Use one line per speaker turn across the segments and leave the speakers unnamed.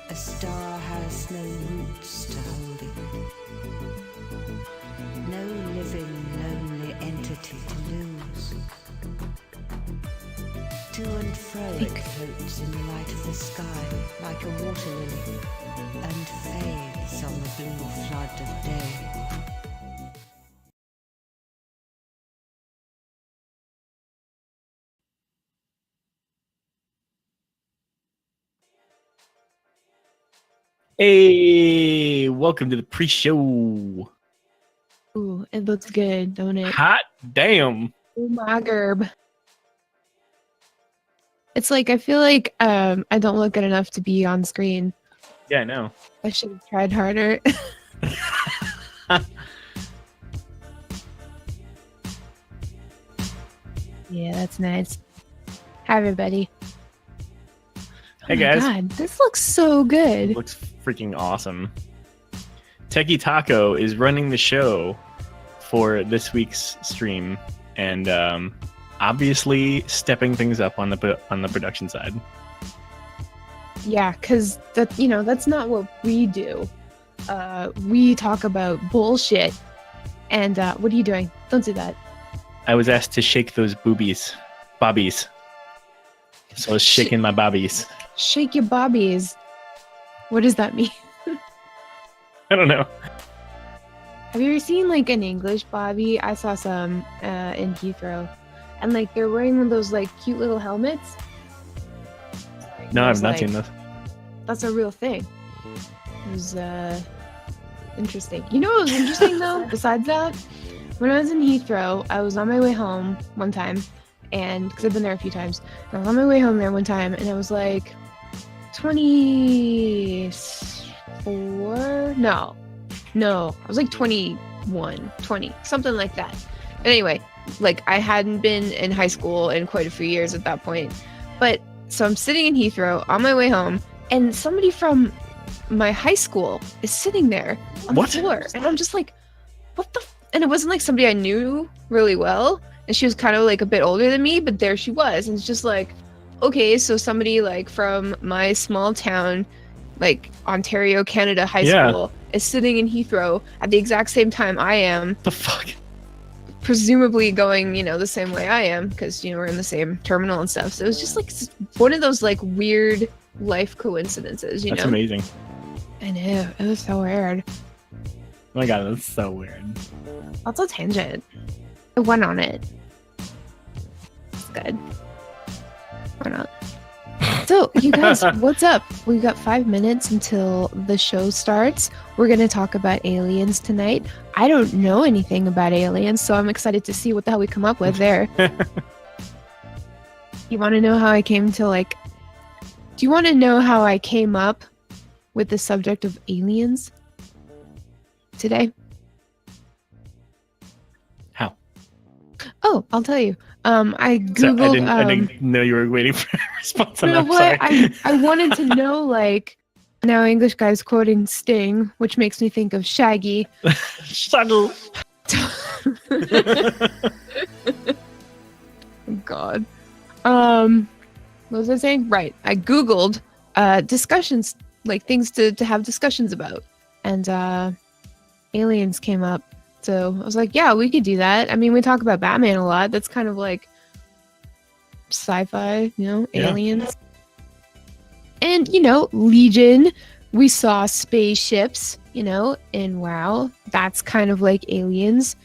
A star has no roots to hold it, no living, lonely entity to lose. To and fro it floats in the light of the sky like a water lily, and fades on the blue flood of day.
Hey, welcome to the pre-show.
Ooh, it looks good, don't it?
Hot damn.
Oh my gerb. It's like I feel like I don't look good enough to be on screen.
Yeah, I know.
I should have tried harder. Yeah, that's nice. Hi everybody.
Hey
Oh my
guys.
God, this looks so good.
Looks freaking awesome. Techie Taco is running the show for this week's stream, and obviously stepping things up on the production side.
Yeah, because that's not what we do. We talk about bullshit. And what are you doing? Don't do that.
I was asked to shake those bobbies. So I was shaking my bobbies.
Shake your bobbies. What does that mean?
I don't know.
Have you ever seen like an English bobby? I saw some in Heathrow, and like they're wearing one of those like cute little helmets.
No, I've not
like,
seen this.
That's a real thing. It was interesting. You know what was interesting though? Besides that, when I was in Heathrow, I was on my way home one time, and because I've been there a few times, and I was on my way home there one time, and I was like 24. No, I was like 21, 20, something like that. But anyway, like I hadn't been in high school in quite a few years at that point. But so I'm sitting in Heathrow on my way home, and somebody from my high school is sitting there on the floor. And I'm just like, what the? And it wasn't like somebody I knew really well. And she was kind of like a bit older than me, but there she was. And it's just like, okay, so somebody like from my small town, like Ontario, Canada high school is sitting in Heathrow at the exact same time I am.
The fuck?
Presumably going, the same way I am, because, we're in the same terminal and stuff. So it was just like one of those like weird life coincidences,
That's amazing.
I know. It was so weird.
Oh my god, that's so weird.
That's a tangent. I went on it. It's good. Why not? So, you guys, what's up? We've got 5 minutes until the show starts. We're going to talk about aliens tonight. I don't know anything about aliens, so I'm excited to see what the hell we come up with there. You want to know how I came to, do you want to know how I came up with the subject of aliens today?
How?
Oh, I'll tell you. I googled.
So I didn't know you were waiting for a response.
You know what? I wanted to know, now English guy's quoting Sting, which makes me think of Shaggy.
Shaggy.
God. What was I saying? Right. I googled discussions, things to have discussions about, and aliens came up. So I was like, yeah, we could do that. I mean, we talk about Batman a lot. That's kind of like sci-fi, aliens. And, Legion, we saw spaceships, in WoW. that's kind of like aliens,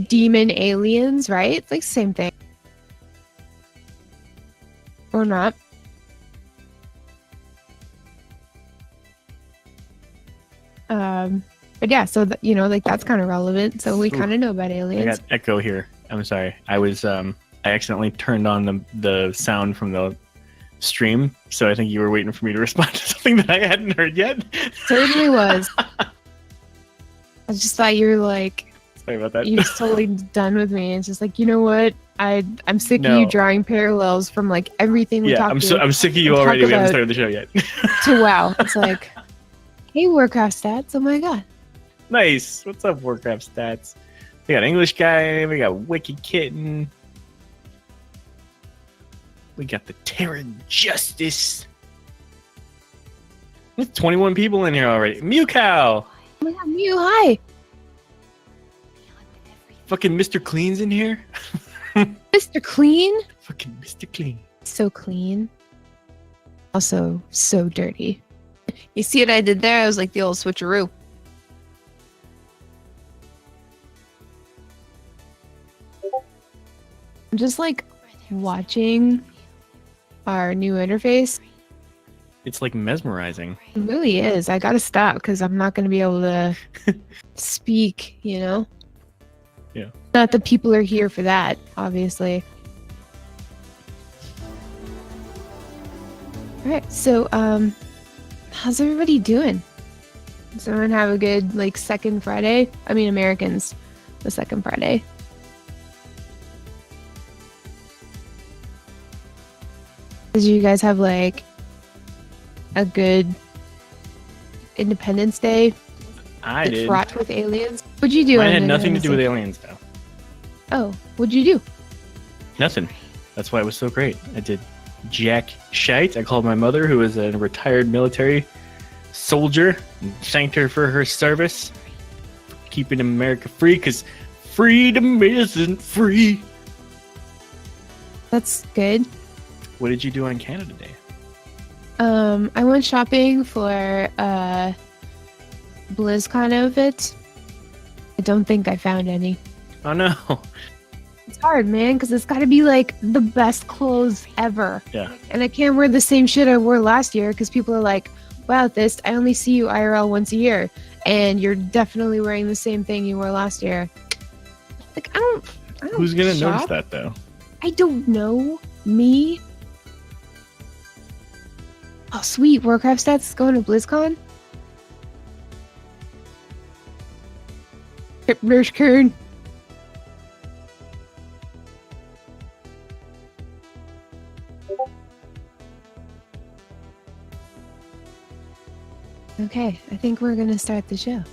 demon aliens, right? It's like same thing. Or not. But yeah, so you know, like that's kind of relevant. So we
Ooh.
kind of know about
I
aliens.
got echo here. I'm sorry. I accidentally turned on the sound from the stream, so I think you were waiting for me to respond to something that I hadn't heard yet.
Certainly was. I just thought you were like,
Sorry about that.
you're totally done with me. It's just like, you know what? I'm sick of you
No.
drawing parallels from like everything we
Yeah,
talked to.
I'm sick of you
and talk
already. We haven't
about-
started the show yet.
To WoW. It's like, hey, Warcraft stats. Oh my god.
Nice. What's up, Warcraft stats? We got English guy. We got Wicked Kitten. We got the Terran Justice. There's 21 people in here already. Mew Cow.
Oh my god, Mew, hi.
Fucking Mr. Clean's in here.
Mr. Clean.
Fucking Mr. Clean.
So clean. Also so dirty. You see what I did there? I was like the old switcheroo. I'm just like watching our new interface.
It's like mesmerizing.
It really is. I gotta stop because I'm not gonna be able to speak, you know?
Yeah.
Not that people are here for that, obviously. Alright, so how's everybody doing? Does everyone have a good like second Friday? I mean Americans, the second Friday. Did you guys have like a good Independence Day
I
that's
did.
fraught with aliens? What'd you do?
Mine
on
had nothing to
Independence
do with
Day?
aliens, though.
Oh, what'd you do?
Nothing. That's why it was so great. I did jack shite. I called my mother, who is a retired military soldier, and thanked her for her service, keeping America free, because freedom isn't free.
That's good.
What did you do on Canada Day?
I went shopping for BlizzCon outfits. I don't think I found any.
Oh no.
It's hard, man, because it's got to be like the best clothes ever.
Yeah.
And I can't wear the same shit I wore last year because people are like, wow, this, I only see you IRL once a year. And you're definitely wearing the same thing you wore last year. Like, I don't
Who's gonna
shop.
notice that though?
I don't know. Me? Oh, sweet. Warcraft stats is going to BlizzCon? Kern. Okay, I think we're gonna start the show.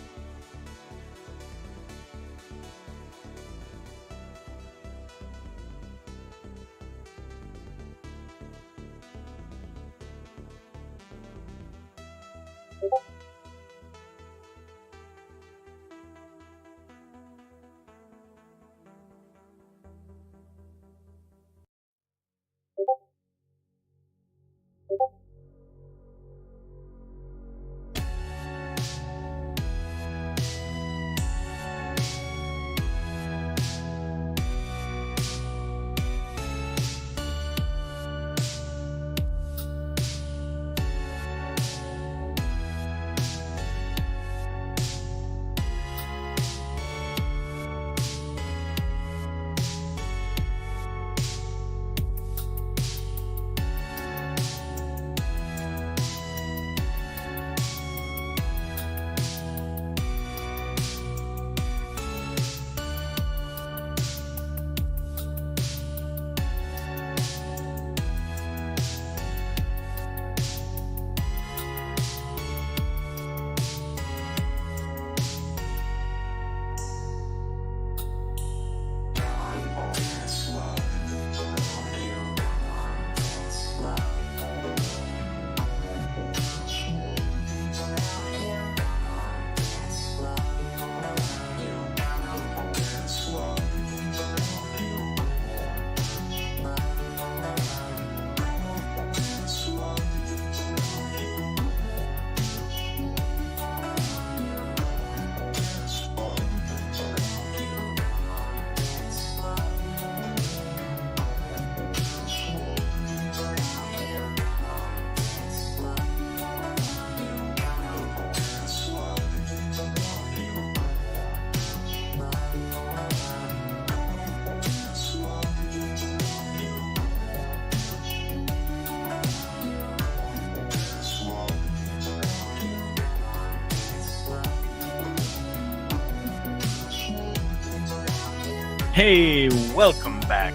Hey, welcome back,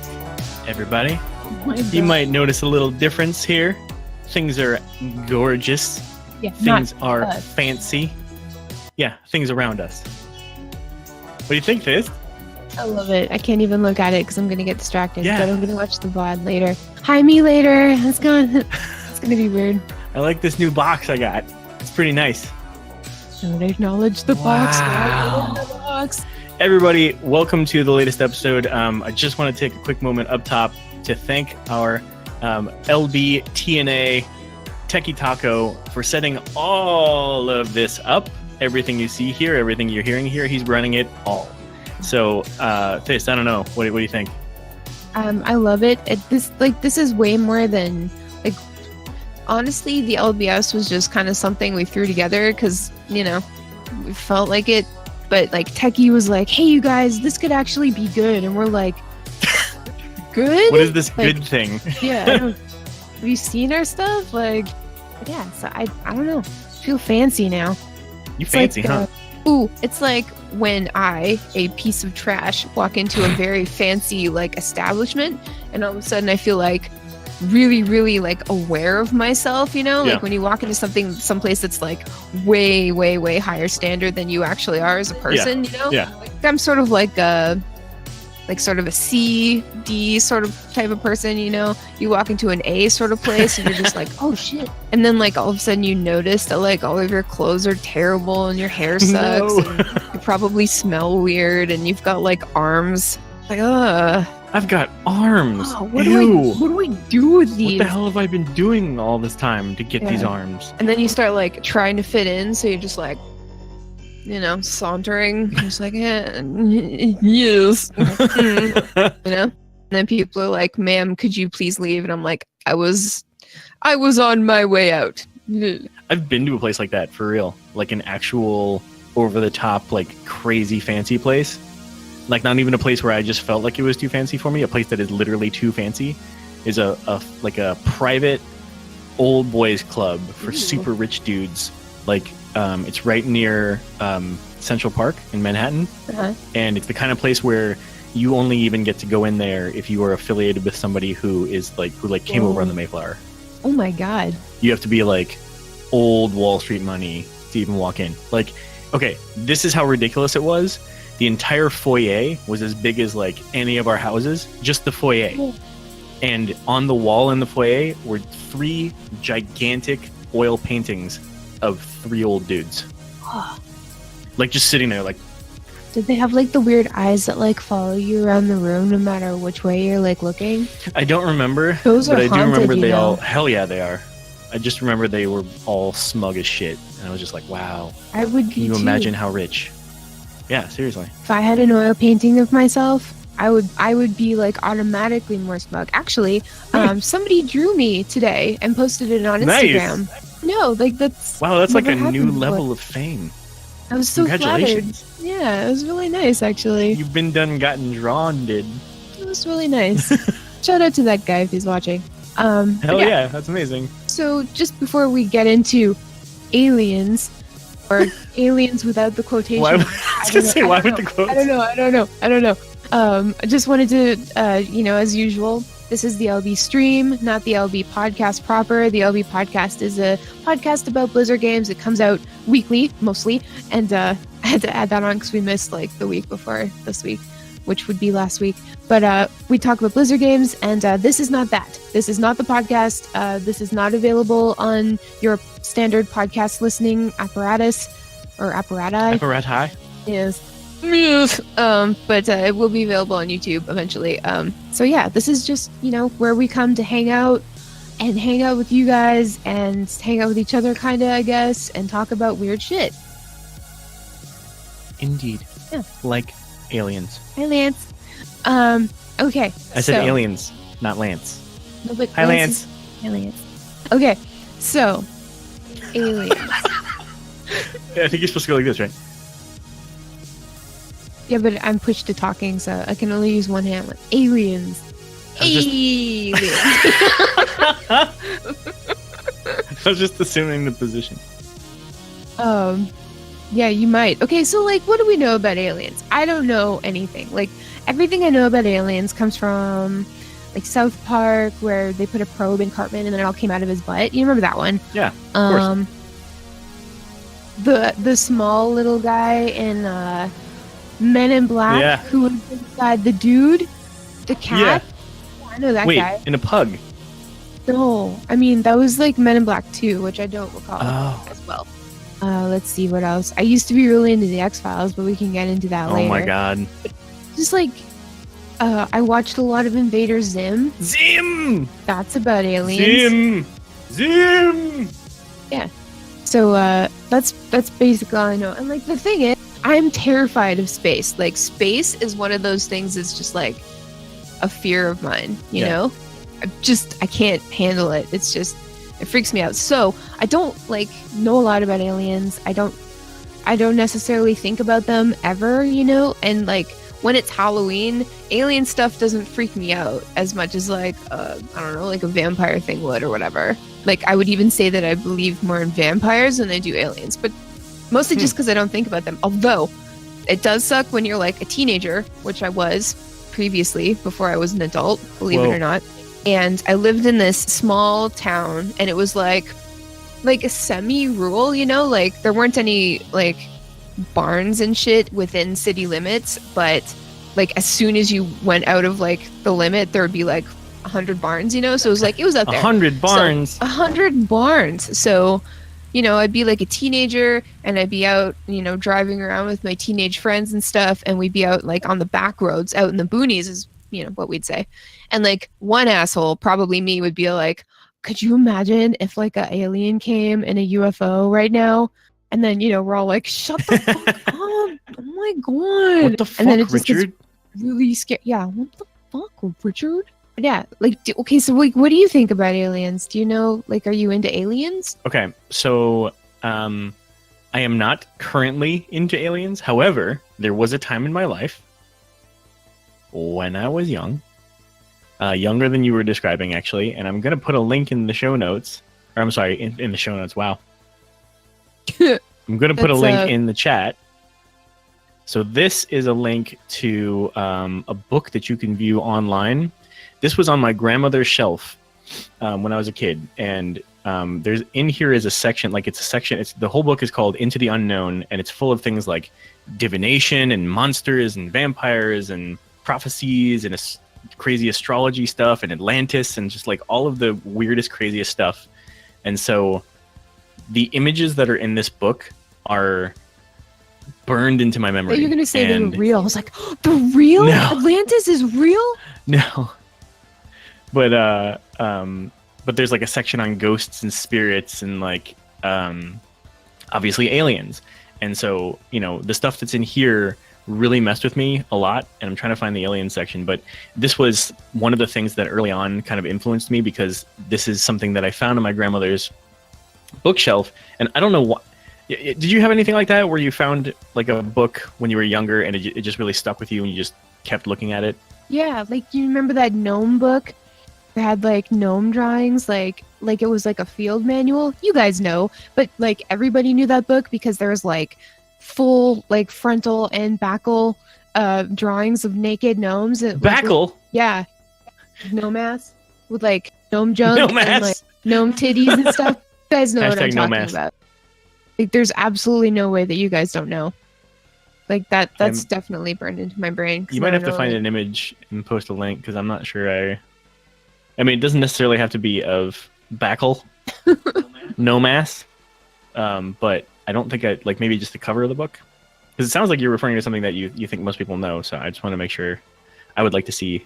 everybody.
Oh my
You
God.
might notice a little difference here. Things are gorgeous.
Yeah,
Things are
us.
fancy. Yeah, things around us. What do you think, Fizz?
I love it. I can't even look at it because I'm gonna get distracted.
Yeah.
But I'm gonna watch the VOD later. Hi, me later. It's gonna be weird.
I like this new box I got. It's pretty nice.
Don't acknowledge the box.
Wow.
Don't acknowledge the box.
Everybody, welcome to the latest episode. I just want to take a quick moment up top to thank our LB TNA Techie Taco for setting all of this up. Everything you see here, everything you're hearing here, he's running it all. So, Fist, I don't know. What do you think?
I love it. This is way more than like. Honestly, the LBS was just kind of something we threw together because we felt like it. But like Techie was like, "Hey, you guys, this could actually be good," and we're like, "Good?
What is this
Like,
good thing?
Yeah, have you seen our stuff? Like, yeah. So I don't know. I feel fancy now.
You
It's
fancy,
like,
huh?
It's like when I, a piece of trash, walk into a very fancy like establishment, and all of a sudden I feel like really, really like aware of myself.
Yeah.
Like when you walk into someplace that's like way, way, way higher standard than you actually are as a person.
Yeah.
Like, I'm sort of like a C, D sort of type of person. You walk into an A sort of place and you're just like, oh shit. And then like all of a sudden you notice that like all of your clothes are terrible and your hair sucks.
No.
And you probably smell weird and you've got like arms. Like,
I've got arms.
what
Ew.
do I do with
What
these?
the hell have I been doing all this time to get these
Yeah.
arms?
And then you start like trying to fit in, so you're just like, sauntering. You're just like, yes. And then people are like, "Ma'am, could you please leave?" And I'm like, I was on my way out.
I've been to a place like that for real, like an actual over the top, like crazy fancy place. Like not even a place where I just felt like it was too fancy for me. A place that is literally too fancy is a private old boys club for
Ooh.
super rich dudes. Like it's right near Central Park in Manhattan,
Uh-huh.
and it's the kind of place where you only even get to go in there if you are affiliated with somebody who came over on the Mayflower.
Oh my god.
You have to be like old Wall Street money to even walk in. Like, okay, this is how ridiculous it was. The entire foyer was as big as like any of our houses, just the foyer.
Oh.
And on the wall in the foyer were 3 gigantic oil paintings of 3 old dudes. Like just sitting there like,
Did they have like the weird eyes that like follow you around the room no matter which way you're like looking?
I don't remember,
Those
but
are
I do
haunted,
remember
you
they all,
know.
hell yeah, they are. I just remember they were all smug as shit. And I was just like, wow,
I would be
can you
too.
imagine how rich? Yeah, seriously.
If I had an oil painting of myself, I would be like automatically more smug. Actually, somebody drew me today and posted it on
Nice.
Instagram. No, like that's
Wow, that's like a
never
new
happened before.
level of fame.
I was so flattered.
Congratulations.
Yeah, it was really nice actually.
You've been done gotten drawn, did.
It was really nice. Shout out to that guy if he's watching.
Hell
but
yeah, that's amazing.
So just before we get into aliens, or aliens without the quotation.
Why, I was
don't
gonna
know,
say,
I
why
don't
with the
know.
quotes?
I don't know. I just wanted to, as usual, this is the LB stream, not the LB podcast proper. The LB podcast is a podcast about Blizzard games. It comes out weekly, mostly, and I had to add that on because we missed like the week before this week, which would be last week. But we talk about Blizzard games, and this is not that. This is not the podcast. This is not available on your standard podcast listening apparatus or apparati.
Apparati?
Yes. But it will be available on YouTube eventually. So yeah, this is just, where we come to hang out with you guys and hang out with each other, kind of, I guess, and talk about weird shit.
Indeed.
Yeah.
Like aliens.
Hi, Lance. Okay.
I said aliens, not Lance.
No, but
Hi, Lance.
Hi, Lance. Okay. So, aliens.
I think you're supposed to go like this, right?
Yeah, but I'm pushed to talking, so I can only use one hand. Like, aliens.
I was just-
Aliens.
I was just assuming the position.
Yeah, you might. Okay, so like, what do we know about aliens? I don't know anything. Like, everything I know about aliens comes from like South Park, where they put a probe in Cartman and then it all came out of his butt. You remember that one?
Yeah, of course.
The small little guy in Men in Black,
Yeah.
who was inside the dude, the cat. I know that
Wait,
guy.
in a pug.
No, I mean that was like Men in Black 2, which I don't recall
Oh.
as well. Let's see what else. I used to be really into the X-Files, but we can get into that later.
Oh my god.
Just like, I watched a lot of Invader Zim.
Zim!
That's about aliens.
Zim!
So that's basically all I know. And like the thing is, I'm terrified of space. Like space is one of those things that's just like a fear of mine, you
Yeah.
know? I can't handle it. It's just, it freaks me out. So I don't like know a lot about aliens. I don't necessarily think about them ever, you know? And like when it's Halloween, alien stuff doesn't freak me out as much as like, I don't know, like a vampire thing would or whatever. Like I would even say that I believe more in vampires than I do aliens, but mostly just because I don't think about them. Although it does suck when you're like a teenager, which I was previously before I was an adult, believe it
Whoa.
or not. And I lived in this small town, and it was like a semi-rural, you know, like there weren't any like barns and shit within city limits, but like as soon as you went out of like the limit, there would be like 100 barns, you know. So it was like it was up there.
100 barns.
100 barns. So, you know, I'd be like a teenager and I'd be out, you know, driving around with my teenage friends and stuff, and we'd be out like on the back roads out in the boonies is, you know, what we'd say. And like one asshole, probably me, would be like, could you imagine if like an alien came in a UFO right now? And then, you know, we're all like, shut the fuck up. Oh my God.
What the fuck,
and then it just
Richard?
gets really scary. Yeah. What the fuck, Richard? Yeah. Like, okay. So like, what do you think about aliens? Do you know, like, are you into aliens?
Okay, so I am not currently into aliens. However, there was a time in my life when I was young, younger than you were describing, actually, and I'm going to put a link in the show notes. Or I'm sorry, in the show notes. Wow. I'm going to put a
That's,
link in the chat. So this is a link to a book that you can view online. This was on my grandmother's shelf when I was a kid, and there's in here is a section, like it's a section. It's the whole book is called Into the Unknown, and it's full of things like divination and monsters and vampires and prophecies and crazy astrology stuff and Atlantis and just like all of the weirdest, craziest stuff. And so the images that are in this book are burned into my memory.
You're gonna say
and
they're real. I was like, the real
No.
Atlantis is real?
No. But there's like a section on ghosts and spirits and like obviously aliens. And so, you know, the stuff that's in here really messed with me a lot, and I'm trying to find the alien section, but this was one of the things that early on kind of influenced me, because this is something that I found on my grandmother's bookshelf. And I don't know what, did you have anything like that where you found like a book when you were younger and it just really stuck with you and you just kept looking at it?
Yeah, like you remember that gnome book? It had like gnome drawings, like it was like a field manual. You guys know, but like everybody knew that book because there was like full like frontal and backal drawings of naked gnomes.
Backle?
Yeah, gnome ass with like gnome junk
Gnome
and
ass.
like gnome titties and stuff. You guys know what I'm
Hashtag gnome
talking
ass.
about. Like, there's absolutely no way that you guys don't know. Like that's definitely burned into my brain. 'cause
You might
now I
have to
know,
find
like-
an image and post a link, because I'm not sure I mean, it doesn't necessarily have to be of Backle, Nomass, but I don't think like maybe just the cover of the book, because it sounds like you're referring to something that you think most people know. So I just want to make sure. I would like to see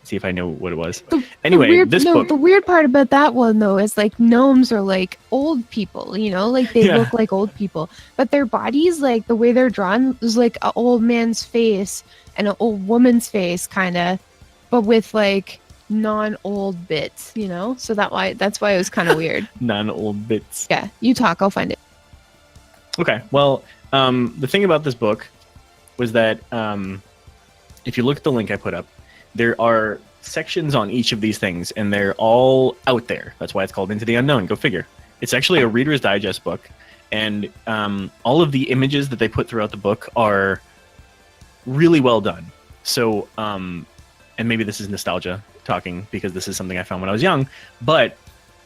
if I know what it was. Anyway, this book.
The weird part about that one though is like gnomes are like old people, you know, like they
Yeah.
look like old people, but their bodies, like the way they're drawn, is like an old man's face and an old woman's face, kind of, but with like non-old bits, you know. So that's why it was kind of weird.
Non-old bits.
Yeah, you talk, I'll find it.
Okay. Well, the thing about this book was that if you look at the link I put up, there are sections on each of these things, and they're all out there. That's why it's called Into the Unknown. Go figure. It's actually a Reader's Digest book, and all of the images that they put throughout the book are really well done. So, and maybe this is nostalgia talking because this is something I found when I was young. But,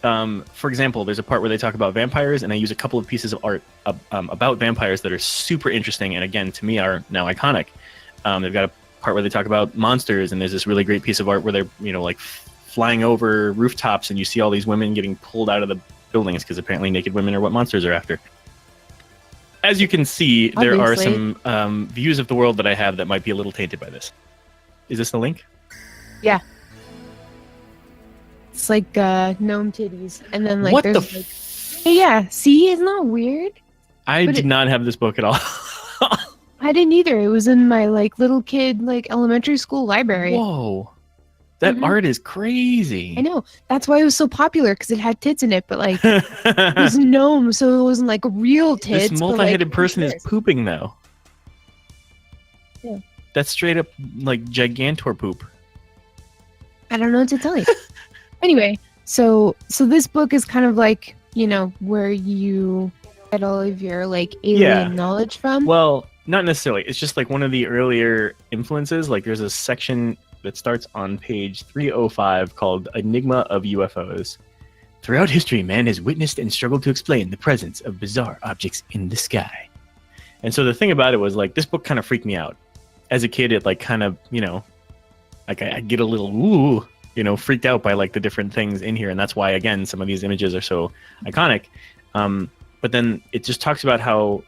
for example, there's a part where they talk about vampires, and I use a couple of pieces of art about vampires that are super interesting, and again, to me, are now iconic. They've got a part where they talk about monsters, and there's this really great piece of art where they're, like flying over rooftops, and you see all these women getting pulled out of the buildings because apparently naked women are what monsters are after. As you can see, there are some views of the world that I have that might be a little tainted by this. Is this the link?
Yeah. It's like gnome titties, and then like
what
there's
the
like, yeah. See, it's not weird.
I did not have this book at all.
I didn't either. It was in my like little kid like elementary school library.
Whoa, that art is crazy.
I know. That's why it was so popular, because it had tits in it, but like it was gnome, so it wasn't like real tits.
This multi-headed
like,
person is pooping though.
Yeah.
That's straight up like Gigantor poop.
I don't know what to tell you. Anyway, so this book is kind of like, where you get all of your like alien knowledge from.
Well, not necessarily. It's just like one of the earlier influences. Like there's a section that starts on page 305 called Enigma of UFOs. Throughout history, man has witnessed and struggled to explain the presence of bizarre objects in the sky. And so the thing about it was like this book kind of freaked me out. As a kid, it like kind of, like I get a little ooh, freaked out by like the different things in here, and that's why again some of these images are so iconic. But then it just talks about how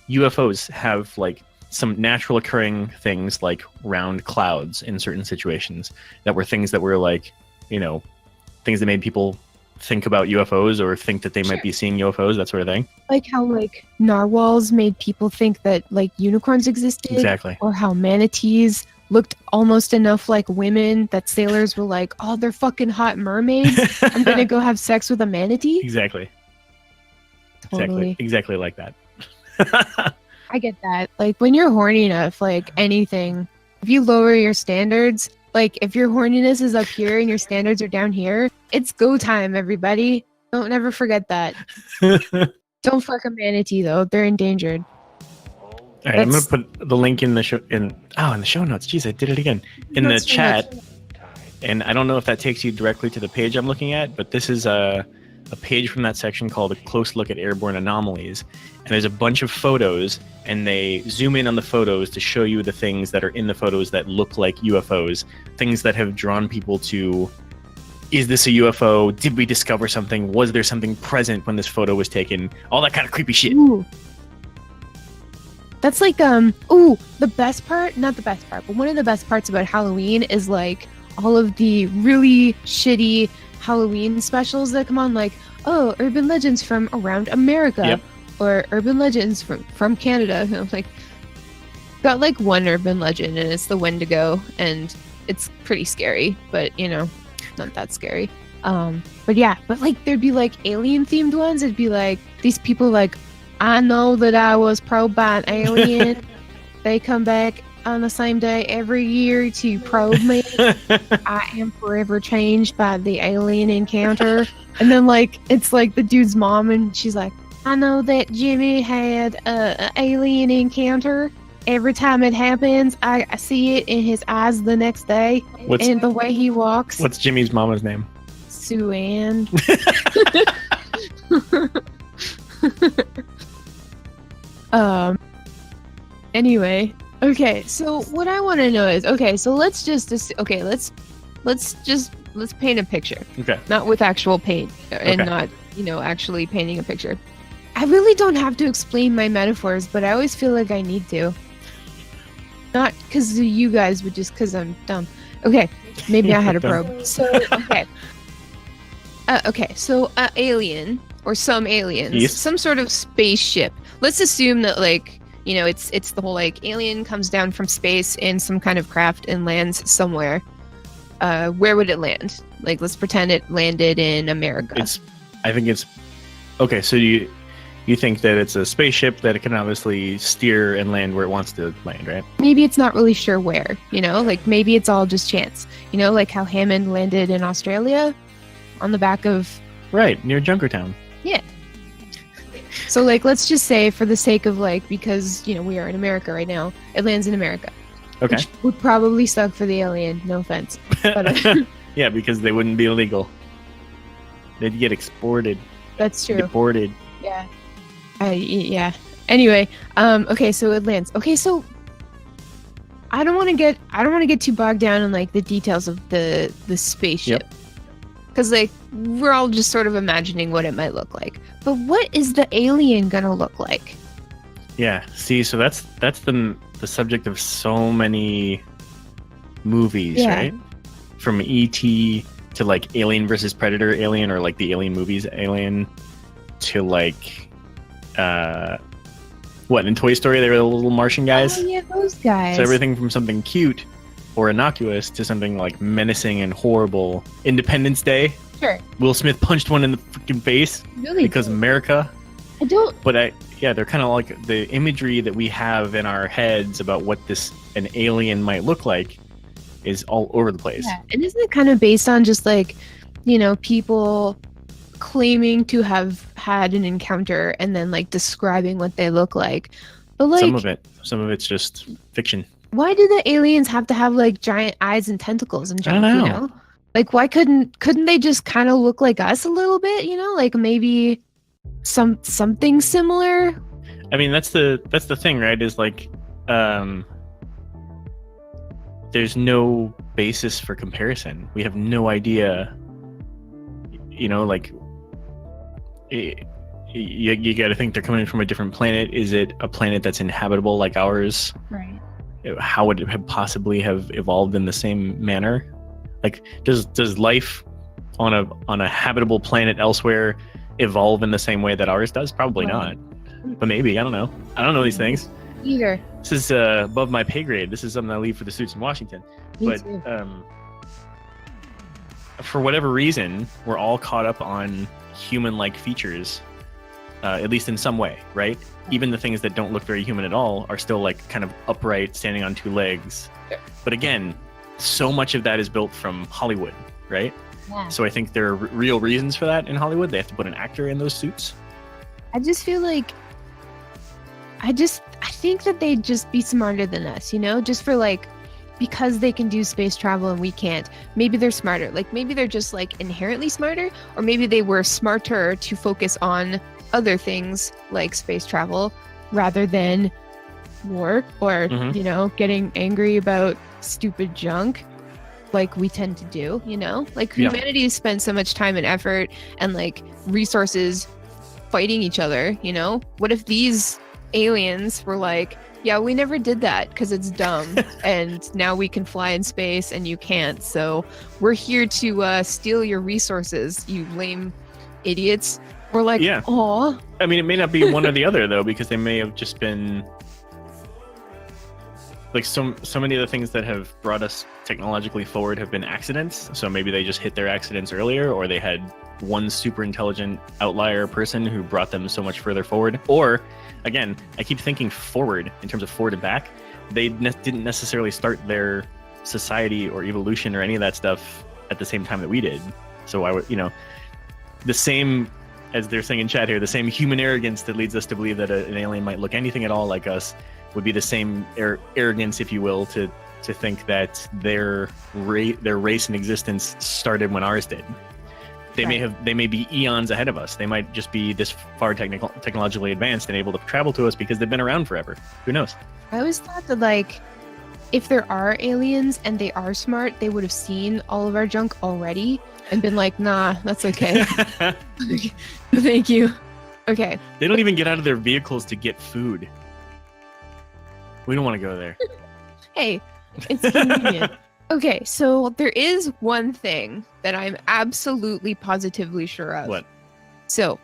UFOs have like some natural occurring things like round clouds in certain situations that were things that were like, things that made people think about UFOs or think that they might be seeing UFOs, that sort of thing.
Like how like narwhals made people think that like unicorns existed.
Exactly.
Or how manatees looked almost enough like women that sailors were like, oh, they're fucking hot mermaids. I'm gonna go have sex with a manatee.
Exactly.
Totally.
Exactly like that.
I get that. Like when you're horny enough, like anything, if you lower your standards, like if your horniness is up here and your standards are down here, it's go time, everybody. Don't ever forget that. Don't fuck a manatee though; they're endangered.
All right, I'm gonna put the link in the show in the show notes. Jeez, I did it again in the chat. And I don't know if that takes you directly to the page I'm looking at, but this is a page from that section called A Close Look at Airborne Anomalies. And there's a bunch of photos, and they zoom in on the photos to show you the things that are in the photos that look like UFOs, things that have drawn people to, is this a UFO? Did we discover something? Was there something present when this photo was taken? All that kind of creepy shit.
Ooh. That's like, the best part, not the best part, but one of the best parts about Halloween is like all of the really shitty Halloween specials that come on, like, oh, urban legends from around America.
Yep.
Or urban legends from Canada. I'm like, got like one urban legend, and it's the Wendigo, and it's pretty scary, but not that scary. But yeah, but like there'd be like alien themed ones. It'd be like these people like, I know that I was probed by an alien. They come back on the same day every year to probe me. I am forever changed by the alien encounter. And then like it's like the dude's mom, and she's like, I know that Jimmy had an alien encounter. Every time it happens, I see it in his eyes the next day. And the way he walks.
What's Jimmy's mama's name?
Sue Ann. Anyway, okay. So what I want to know is, okay, so let's paint a picture.
Okay.
Not with actual paint and not, actually painting a picture. I really don't have to explain my metaphors, but I always feel like I need to. Not because you guys, but just because I'm dumb. Okay, maybe I had a probe. So, okay. So, alien, or some aliens,
yes.
Some sort of spaceship. Let's assume that, like, it's the whole, like, alien comes down from space in some kind of craft and lands somewhere. Where would it land? Like, let's pretend it landed in America.
I think it's... Okay, so you think that it's a spaceship that it can obviously steer and land where it wants to land, right?
Maybe it's not really sure where, like maybe it's all just chance, like how Hammond landed in Australia on the back of...
Right, near Junkertown.
Yeah. So like, let's just say for the sake of like, because, we are in America right now, it lands in America.
Okay.
Which would probably suck for the alien. No offense. But
Yeah, because they wouldn't be illegal. They'd get exported,
that's true.
deported.
Yeah. Yeah. Anyway, okay, so it lands. Okay, so I don't want to get too bogged down in like the details of the spaceship. Cuz like we're all just sort of imagining what it might look like. But what is the alien going to look like?
Yeah. See, so that's the subject of so many movies,
Yeah.
right? From E.T. to like Alien versus Predator Alien, or like the Alien movies Alien, to like what, in Toy Story they were the little Martian guys.
Oh, yeah, those guys.
So everything from something cute or innocuous to something like menacing and horrible. Independence Day,
Sure.
Will Smith punched one in the freaking face
Really?
because America.
I don't
But they're kind of like the imagery that we have in our heads about what an alien might look like is all over the place.
Yeah. And isn't it kind of based on just like, people claiming to have had an encounter and then like describing what they look like? But like,
Some of it's just fiction.
why do the aliens have to have like giant eyes and tentacles and
I don't
junk,
know.
Like why couldn't they just kind of look like us a little bit, like maybe something similar?
I mean, that's the thing, right? Is like there's no basis for comparison. We have no idea, like you got to think they're coming from a different planet. Is it a planet that's inhabitable like ours?
Right.
How would it possibly have evolved in the same manner? Like, does life on a habitable planet elsewhere evolve in the same way that ours does? Probably
Right.
not. But maybe, I don't know. I don't know these things.
Either.
This is above my pay grade. This is something I leave for the suits in Washington.
Me
But
too.
for whatever reason, we're all caught up on human-like features, at least in some way, right? Even the things that don't look very human at all are still like kind of upright, standing on two legs.
Yeah.
But again, so much of that is built from Hollywood, right?
Yeah.
So I think there are real reasons for that in Hollywood. They have to put an actor in those suits.
I just feel like I think that they'd just be smarter than us, just for like, because they can do space travel and we can't. Maybe they're smarter. Like maybe they're just like inherently smarter, or maybe they were smarter to focus on other things like space travel rather than war or,
Mhm.
getting angry about stupid junk like we tend to do, Like
Yeah.
humanity has spent so much time and effort and like resources fighting each other, What if these aliens were like, yeah, we never did that because it's dumb and now we can fly in space and you can't, so we're here to steal your resources, you lame idiots. We're like,
Yeah.
aw.
I mean, it may not be one or the other though, because they may have just been like so many of the things that have brought us technologically forward have been accidents. So maybe they just hit their accidents earlier, or they had one super intelligent outlier person who brought them so much further forward. Or again, I keep thinking forward in terms of forward and back. They didn't necessarily start their society or evolution or any of that stuff at the same time that we did. So I would, the same, as they're saying in chat here, the same human arrogance that leads us to believe that an alien might look anything at all like us would be the same arrogance, if you will, to think that their race and existence started when ours did. They may be eons ahead of us. They might just be this far technologically advanced and able to travel to us because they've been around forever. Who knows?
I always thought that like if there are aliens and they are smart, they would have seen all of our junk already and been like, nah, that's okay. Thank you. Okay.
They don't even get out of their vehicles to get food. We don't want to go there.
Hey, it's convenient. Okay, so there is one thing that I'm absolutely positively sure of.
What?
So,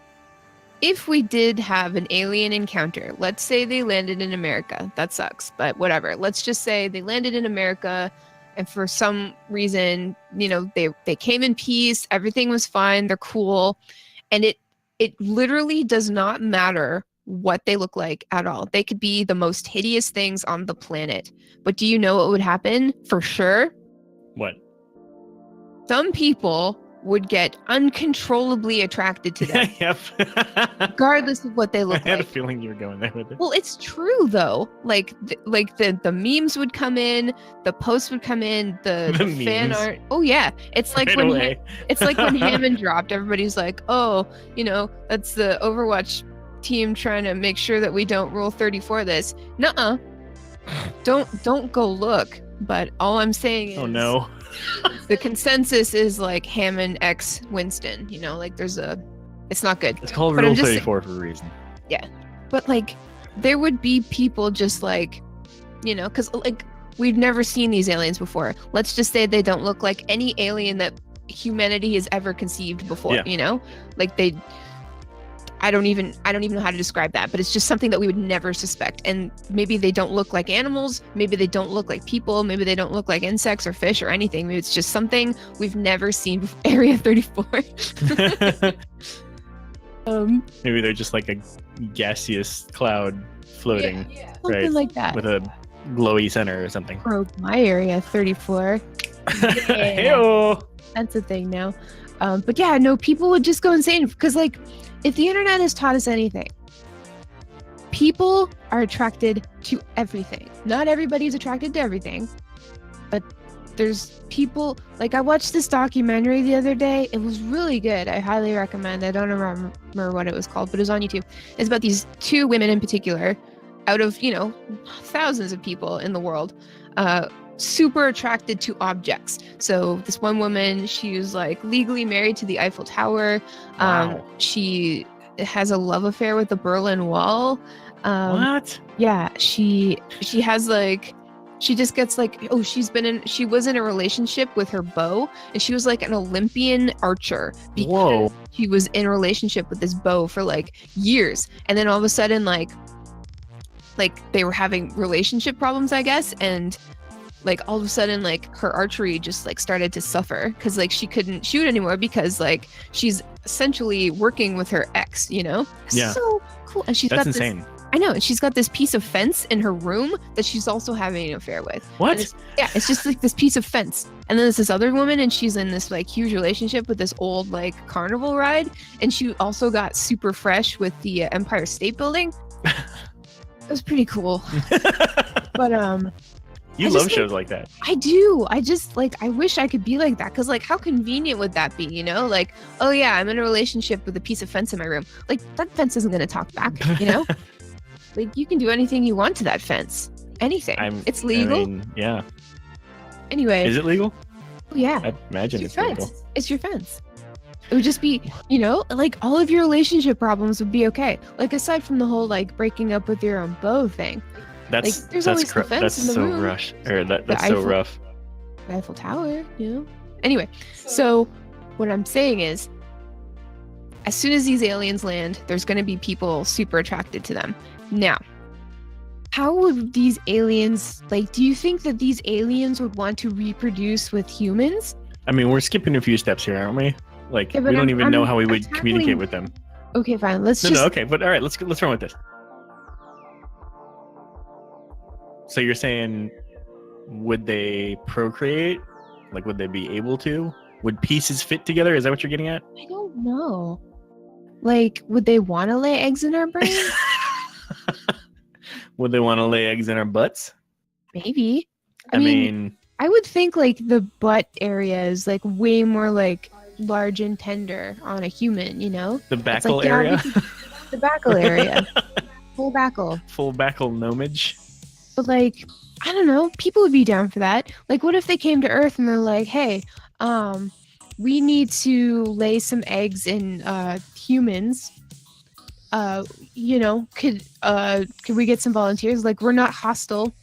if we did have an alien encounter, let's say they landed in America. That sucks, but whatever. Let's just say they landed in America and for some reason, they came in peace, everything was fine, they're cool, and it literally does not matter what they look like at all. They could be the most hideous things on the planet. But do you know what would happen for sure?
What?
Some people would get uncontrollably attracted to them,
Yep.
regardless of what they
I
look
had a
like.
feeling you were going there with it.
Well, it's true though. Like the memes would come in, the posts would come in, the fan
memes.
art. Oh yeah, it's like
Right
when
away.
it's like when Hammond dropped. Everybody's like, oh, that's the Overwatch team trying to make sure that we don't rule 34 this. Nuh-uh. Don't go look. But all I'm saying is,
Oh no.
the consensus is like Hammond X Winston. Like it's not good.
It's called
But I'm
Rule
just
34 for a reason.
But like, there would be people just like, because like we've never seen these aliens before. Let's just say they don't look like any alien that humanity has ever conceived before.
Yeah.
Like I don't even know how to describe that, but it's just something that we would never suspect. And maybe they don't look like animals, maybe they don't look like people, maybe they don't look like insects or fish or anything. Maybe it's just something we've never seen before. Area 34.
Maybe they're just like a gaseous cloud floating
something
right,
like that.
with a glowy center or something.
Broke my Area 34.
Hey-o.
That's a thing now. But yeah, no, people would just go insane because, like, if the internet has taught us anything, people are attracted to everything. Not everybody's attracted to everything, but there's people. Like, I watched this documentary the other day. It was really good. I highly recommend. I don't remember what it was called, but it was on YouTube. It's about these two women in particular, out of thousands of people in the world. Super attracted to objects. So this one woman, she was like legally married to the Eiffel Tower.
Wow.
She has a love affair with the Berlin Wall.
What?
Yeah, she has like, she just gets like, she was in a relationship with her bow, and she was like an Olympian archer because
Whoa.
she was in a relationship with this bow for like years, and then all of a sudden like they were having relationship problems, I guess, and like all of a sudden like her archery just like started to suffer because like she couldn't shoot anymore because like she's essentially working with her ex.
Yeah.
So cool. And she's
That's
got
insane.
I know, and she's got this piece of fence in her room that she's also having an affair with.
What?
It's just like this piece of fence. And then there's this other woman, and she's in this like huge relationship with this old like carnival ride, and she also got super fresh with the Empire State Building. It was pretty cool. But
You
I
love
just
shows like that.
I do. I just like, I wish I could be like that. Cause like, how convenient would that be? Like, oh yeah, I'm in a relationship with a piece of fence in my room. Like, that fence isn't going to talk back, Like, you can do anything you want to that fence. Anything. It's legal.
I mean, yeah.
Anyway.
Is it legal?
Yeah.
I imagine
It's
it's
your
legal.
fence. It's your fence. It would just be, like all of your relationship problems would be okay. Like, aside from the whole like breaking up with your own beau thing.
That's
Like, there's
that's
always the fence
that's
in the
so
room.
rush. Or that's so
Eiffel-
rough.
The Eiffel Tower, Anyway, so what I'm saying is, as soon as these aliens land, there's going to be people super attracted to them. Now, how would these aliens, like, do you think that these aliens would want to reproduce with humans?
I mean, we're skipping a few steps here, aren't we? Like,
Yeah,
we
but
don't even know how we
I'm
would
tackling-
communicate with them.
Okay, fine. Let's
No,
just.
okay, but all right, let's run with this. So you're saying, would they procreate? Like, would they be able to? Would pieces fit together? Is that what you're getting at?
I don't know. Like, would they want to lay eggs in our brain?
Would they want to lay eggs in our butts?
Maybe.
I mean,
I would think like the butt area is like way more like large and tender on a human,
the
It's
backle
like, yeah,
area,
the backle area. Full backle.
full backle nomage.
But like, I don't know, people would be down for that. Like, what if they came to Earth and they're like, hey, we need to lay some eggs in humans. Could we get some volunteers? Like, we're not hostile.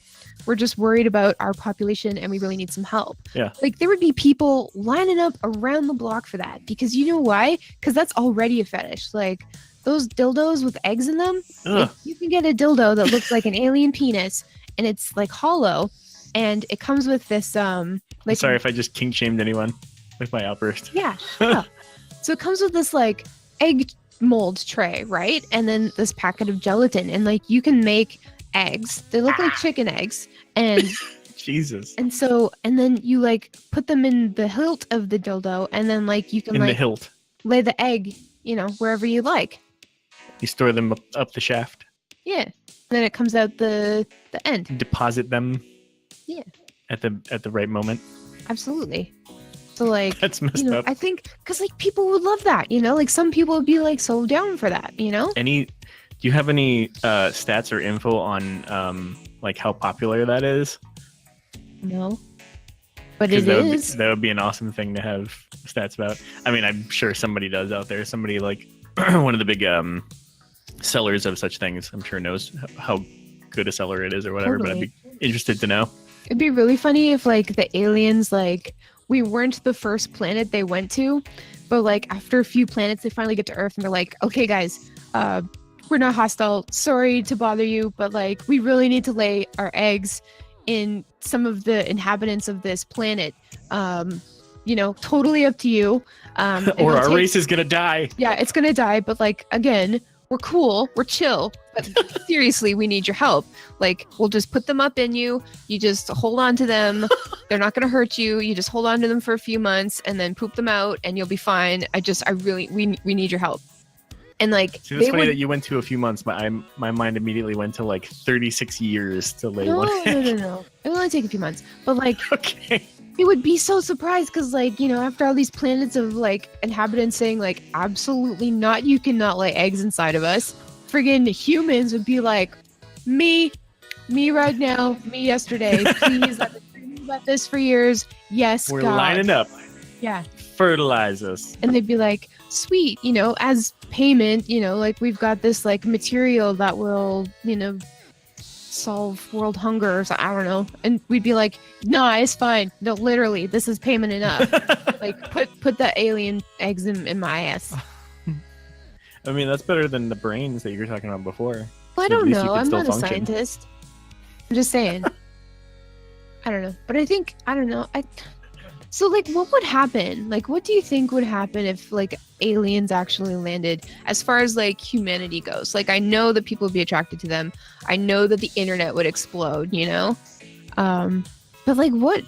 We're just worried about our population and we really need some help.
Yeah.
Like, there would be people lining up around the block for that. Because you know why? Because that's already a fetish. Like, those dildos with eggs in them, like,
Ugh.
you can get a dildo that looks like an alien penis and it's like hollow and it comes with this like,
Sorry if I just kink shamed anyone with my outburst.
yeah, shut up. So it comes with this like egg mold tray, right? And then this packet of gelatin, and like you can make eggs. They look like chicken eggs, and
Jesus.
And so, and then you like put them in the hilt of the dildo, and then like you can
In the
like
hilt.
lay the egg, wherever you like.
You store them up the shaft.
Yeah. And then it comes out the end.
Deposit them.
Yeah.
At the right moment.
Absolutely. So like,
That's messed up.
I think because like people would love that, like some people would be like so down for that,
Do you have any stats or info on like how popular that is?
No. But
'Cause
it is.
that would be an awesome thing to have stats about. I mean, I'm sure somebody does out there. Somebody like one of the big sellers of such things, I'm sure knows how good a seller it is or whatever,
Totally.
But I'd be interested to know.
It'd be really funny if like the aliens, like we weren't the first planet they went to, but like after a few planets they finally get to Earth and they're like, okay guys, we're not hostile, sorry to bother you, but like we really need to lay our eggs in some of the inhabitants of this planet. Totally up to you.
Or our race is gonna die.
Yeah, it's gonna die, but like again, we're cool, we're chill, but seriously, we need your help. Like, we'll just put them up in you. You just hold on to them. They're not gonna hurt you. You just hold on to them for a few months and then poop them out, and you'll be fine. We need your help. And like,
See, it's funny that you went to a few months, but my mind immediately went to like 36 years to lay one egg.
No. It will only take a few months, but like,
Okay.
we would be so surprised because like after all these planets of like inhabitants saying like absolutely not, you cannot lay eggs inside of us, friggin' humans would be like, me right now, me yesterday, please. I've been dreaming about this for years. Yes,
We're
God.
lining up.
Yeah.
Fertilize us.
And they'd be like, sweet, as payment, like we've got this like material that will solve world hunger or something, I don't know. And we'd be like, nah, it's fine. No, literally, this is payment enough. Like put the alien eggs in my ass.
I mean, that's better than the brains that you were talking about before.
Well, I
At
don't
least you
know.
could
I'm
still
not a
function.
scientist. I'm just saying. I don't know. But I don't know. So like what would happen? Like what do you think would happen if like aliens actually landed as far as like humanity goes? Like I know that people would be attracted to them. I know that the internet would explode, But like what?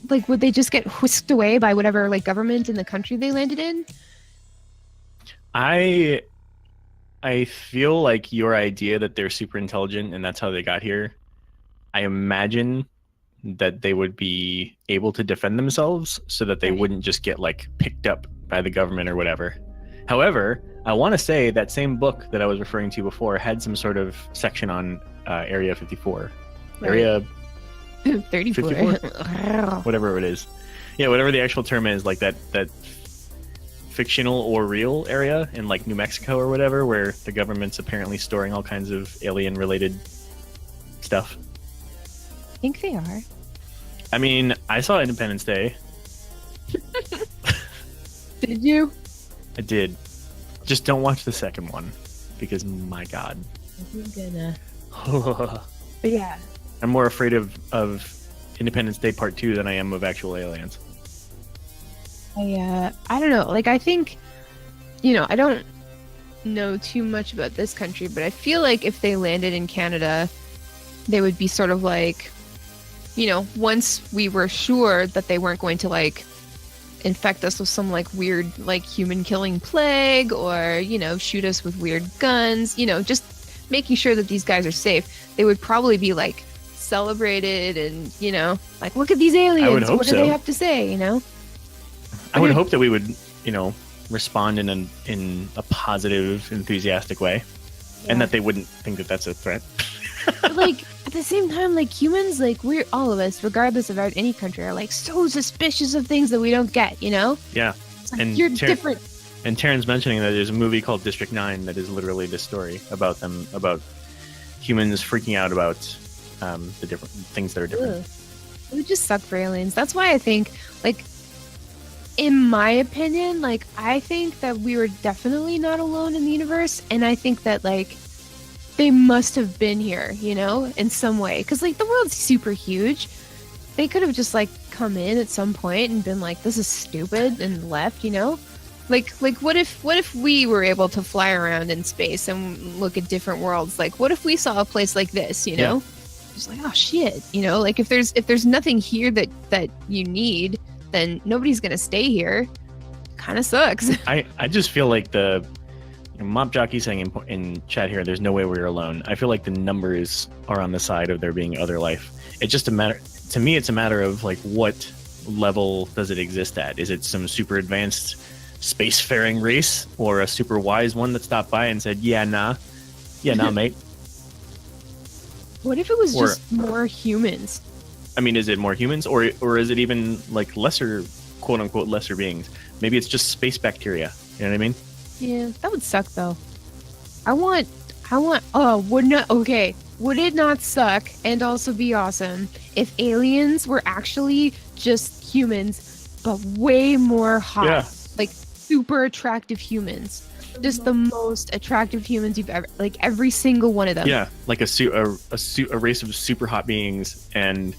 Like would they just get whisked away by whatever like government in the country they landed in?
I feel like your idea that they're super intelligent and that's how they got here, I imagine that they would be able to defend themselves so that they
Right.
wouldn't just get like picked up by the government or whatever. However, I want to say that same book that I was referring to before had some sort of section on Area 54.
Right.
Area
34.
whatever it is. Yeah, whatever the actual term is, like that fictional or real area in like New Mexico or whatever, where the government's apparently storing all kinds of alien related stuff.
I think they are.
I mean, I saw Independence Day.
Did you?
I did. Just don't watch the second one because my God.
I'm gonna.
I'm
But yeah.
more afraid of Independence Day Part 2 than I am of actual aliens.
I don't know. Like, I think, I don't know too much about this country, but I feel like if they landed in Canada, they would be sort of like, once we were sure that they weren't going to like infect us with some like weird like human killing plague or, shoot us with weird guns, just making sure that these guys are safe, they would probably be like celebrated and, like, look at these aliens.
hope
What do
so.
they have to say,
I would hope that we would, respond in a positive, enthusiastic way, and that they wouldn't think that that's a threat.
But, like, at the same time, like, humans, like, we're all of us, regardless of any country, are like so suspicious of things that we don't get,
Yeah.
It's like,
And
you're different.
And Taryn's mentioning that there's a movie called District 9 that is literally this story about humans freaking out about the different things that are different.
Ugh. It would just suck for aliens. That's why I think, like, in my opinion, like, I think that we were definitely not alone in the universe, and I think that, like, they must have been here, in some way. Because, like, the world's super huge. They could have just, like, come in at some point and been like, this is stupid, and left, Like, what if we were able to fly around in space and look at different worlds? Like, what if we saw a place like this,
Yeah.
just like, oh shit, you know, like if there's nothing here that you need, then nobody's gonna stay here. Kind of sucks.
I just feel like the Mop Jockey saying in chat here, there's no way we're alone. I feel like the numbers are on the side of there being other life. It's just a matter, to me, it's a matter of like what level does it exist at? Is it some super advanced spacefaring race or a super wise one that stopped by and said, yeah, nah, mate?
What if it was just more humans?
I mean, is it more humans or is it even like lesser, quote unquote, lesser beings? Maybe it's just space bacteria. You know what I mean?
Yeah, that would suck though. Would it not suck and also be awesome if aliens were actually just humans, but way more hot?
Yeah.
Like super attractive humans. Just the most attractive humans you've ever, like every single one of them.
Yeah, like a race of super hot beings, and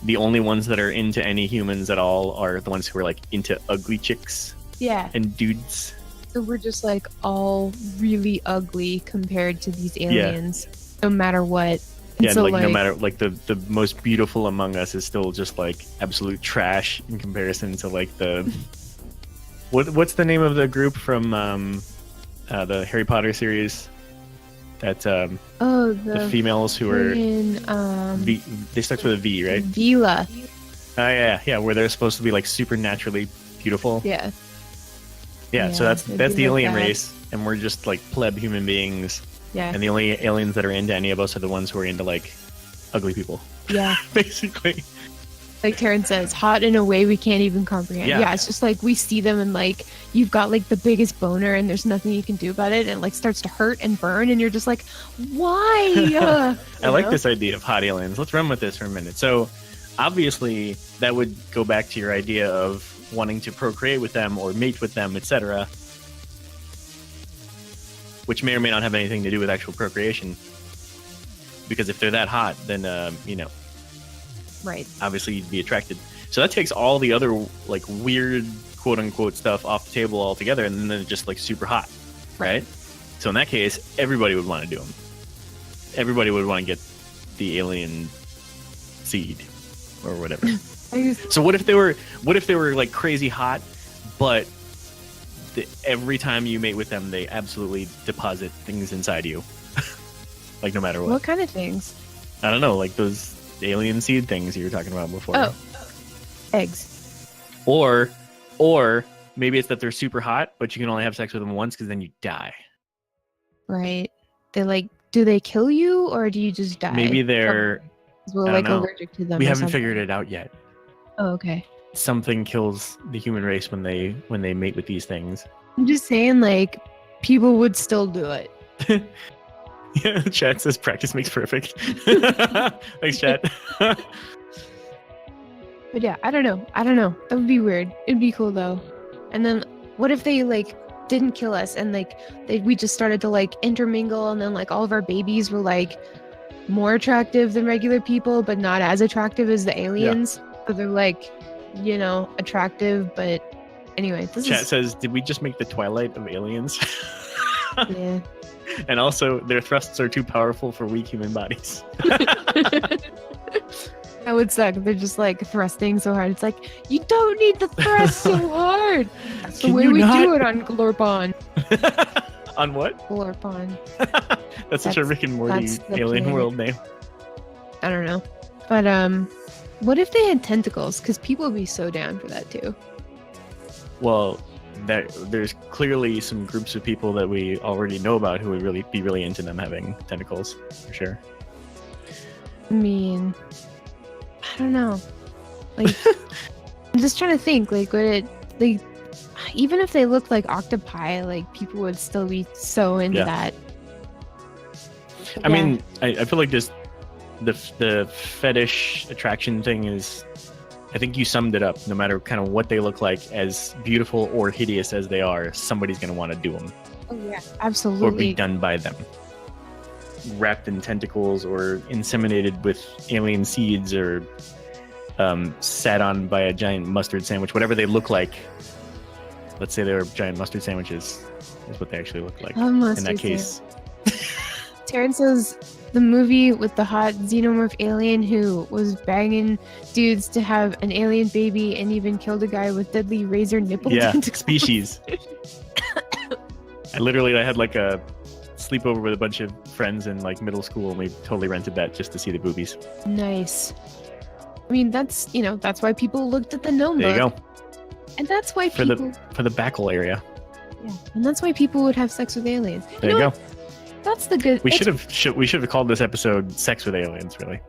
the only ones that are into any humans at all are the ones who are like into ugly chicks.
Yeah.
And dudes.
So we're just like all really ugly compared to these aliens, no matter what. And
Yeah,
so,
and like no matter like the most beautiful among us is still just like absolute trash in comparison to like the what's the name of the group from the Harry Potter series? That the females who are they start with a V, right?
Vila.
Yeah, where they're supposed to be like supernaturally beautiful.
Yeah.
Yeah, so that's
it'd
the
be like
alien
that.
race, and we're just like pleb human beings,
Yeah.
and the only aliens that are into any of us are the ones who are into like ugly people,
Yeah.
basically.
Like Taryn says, hot in a way we can't even comprehend.
Yeah.
Yeah, it's just like we see them and like you've got like the biggest boner and there's nothing you can do about it, and it like starts to hurt and burn, and you're just like, why?
I like this idea of hot aliens. Let's run with this for a minute. So, obviously, that would go back to your idea of wanting to procreate with them or mate with them, etc., which may or may not have anything to do with actual procreation. Because if they're that hot, then
Right.
obviously you'd be attracted. So that takes all the other like weird quote unquote stuff off the table altogether, and then they're just like super hot, right? So in that case, everybody would want to do them. Everybody would want to get the alien seed or whatever. So what if they were like crazy hot, but every time you mate with them, they absolutely deposit things inside you, like no matter what.
What kind of things?
I don't know, like those alien seed things you were talking about before.
Oh, eggs.
Or maybe it's that they're super hot, but you can only have sex with them once because then you die.
Right. They like, do they kill you or do you just die?
Maybe they're.
'Cause we're
I
like
don't know.
allergic to them.
We
or
haven't
something.
figured it out yet.
Oh, okay.
Something kills the human race when they mate with these things.
I'm just saying, like, people would still do it.
Yeah, chat says practice makes perfect. Thanks, chat.
But yeah, I don't know. That would be weird. It'd be cool though. And then what if they like didn't kill us and like we just started to like intermingle, and then like all of our babies were like more attractive than regular people, but not as attractive as the aliens. So they're like, you know, attractive, but anyway, this
Chat
is
says, did we just make the Twilight of aliens?
yeah.
And also, their thrusts are too powerful for weak human bodies.
That would suck. They're just like thrusting so hard. It's like, you don't need to thrust so hard. That's the
Can
way
you
we
not?
do it on Glorpon.
On what?
Glorpon.
That's such a Rick and Morty
that's the
alien
planet.
world name.
I don't know. But what if they had tentacles? Because people would be so down for that too.
Well, there's clearly some groups of people that we already know about who would really be really into them having tentacles, for sure.
I mean, I don't know. Like, I'm just trying to think. Like, would it like even if they looked like octopi, like people would still be so into
Yeah.
that.
I mean, I feel like just the fetish attraction thing is, I think you summed it up. No matter kind of what they look like, as beautiful or hideous as they are, somebody's going to want to do them
oh yeah,
or be
absolutely.
done by them. Wrapped in tentacles or inseminated with alien seeds or sat on by a giant mustard sandwich, whatever they look like. Let's say they were giant mustard sandwiches is what they actually look like
Love
in
mustard
that case.
Terrence says the movie with the hot xenomorph alien who was banging dudes to have an alien baby and even killed a guy with deadly razor nipple
Yeah,
tentacles.
Species. I had like a sleepover with a bunch of friends in like middle school, and we totally rented that just to see the boobies.
Nice. I mean, that's why people looked at the gnome
There you
book.
go.
And that's why
For
people
the backle area.
and that's why people would have sex with aliens.
There you
know
go.
what? That's the good.
We
it's-
should have called this episode "Sex with Aliens." Really.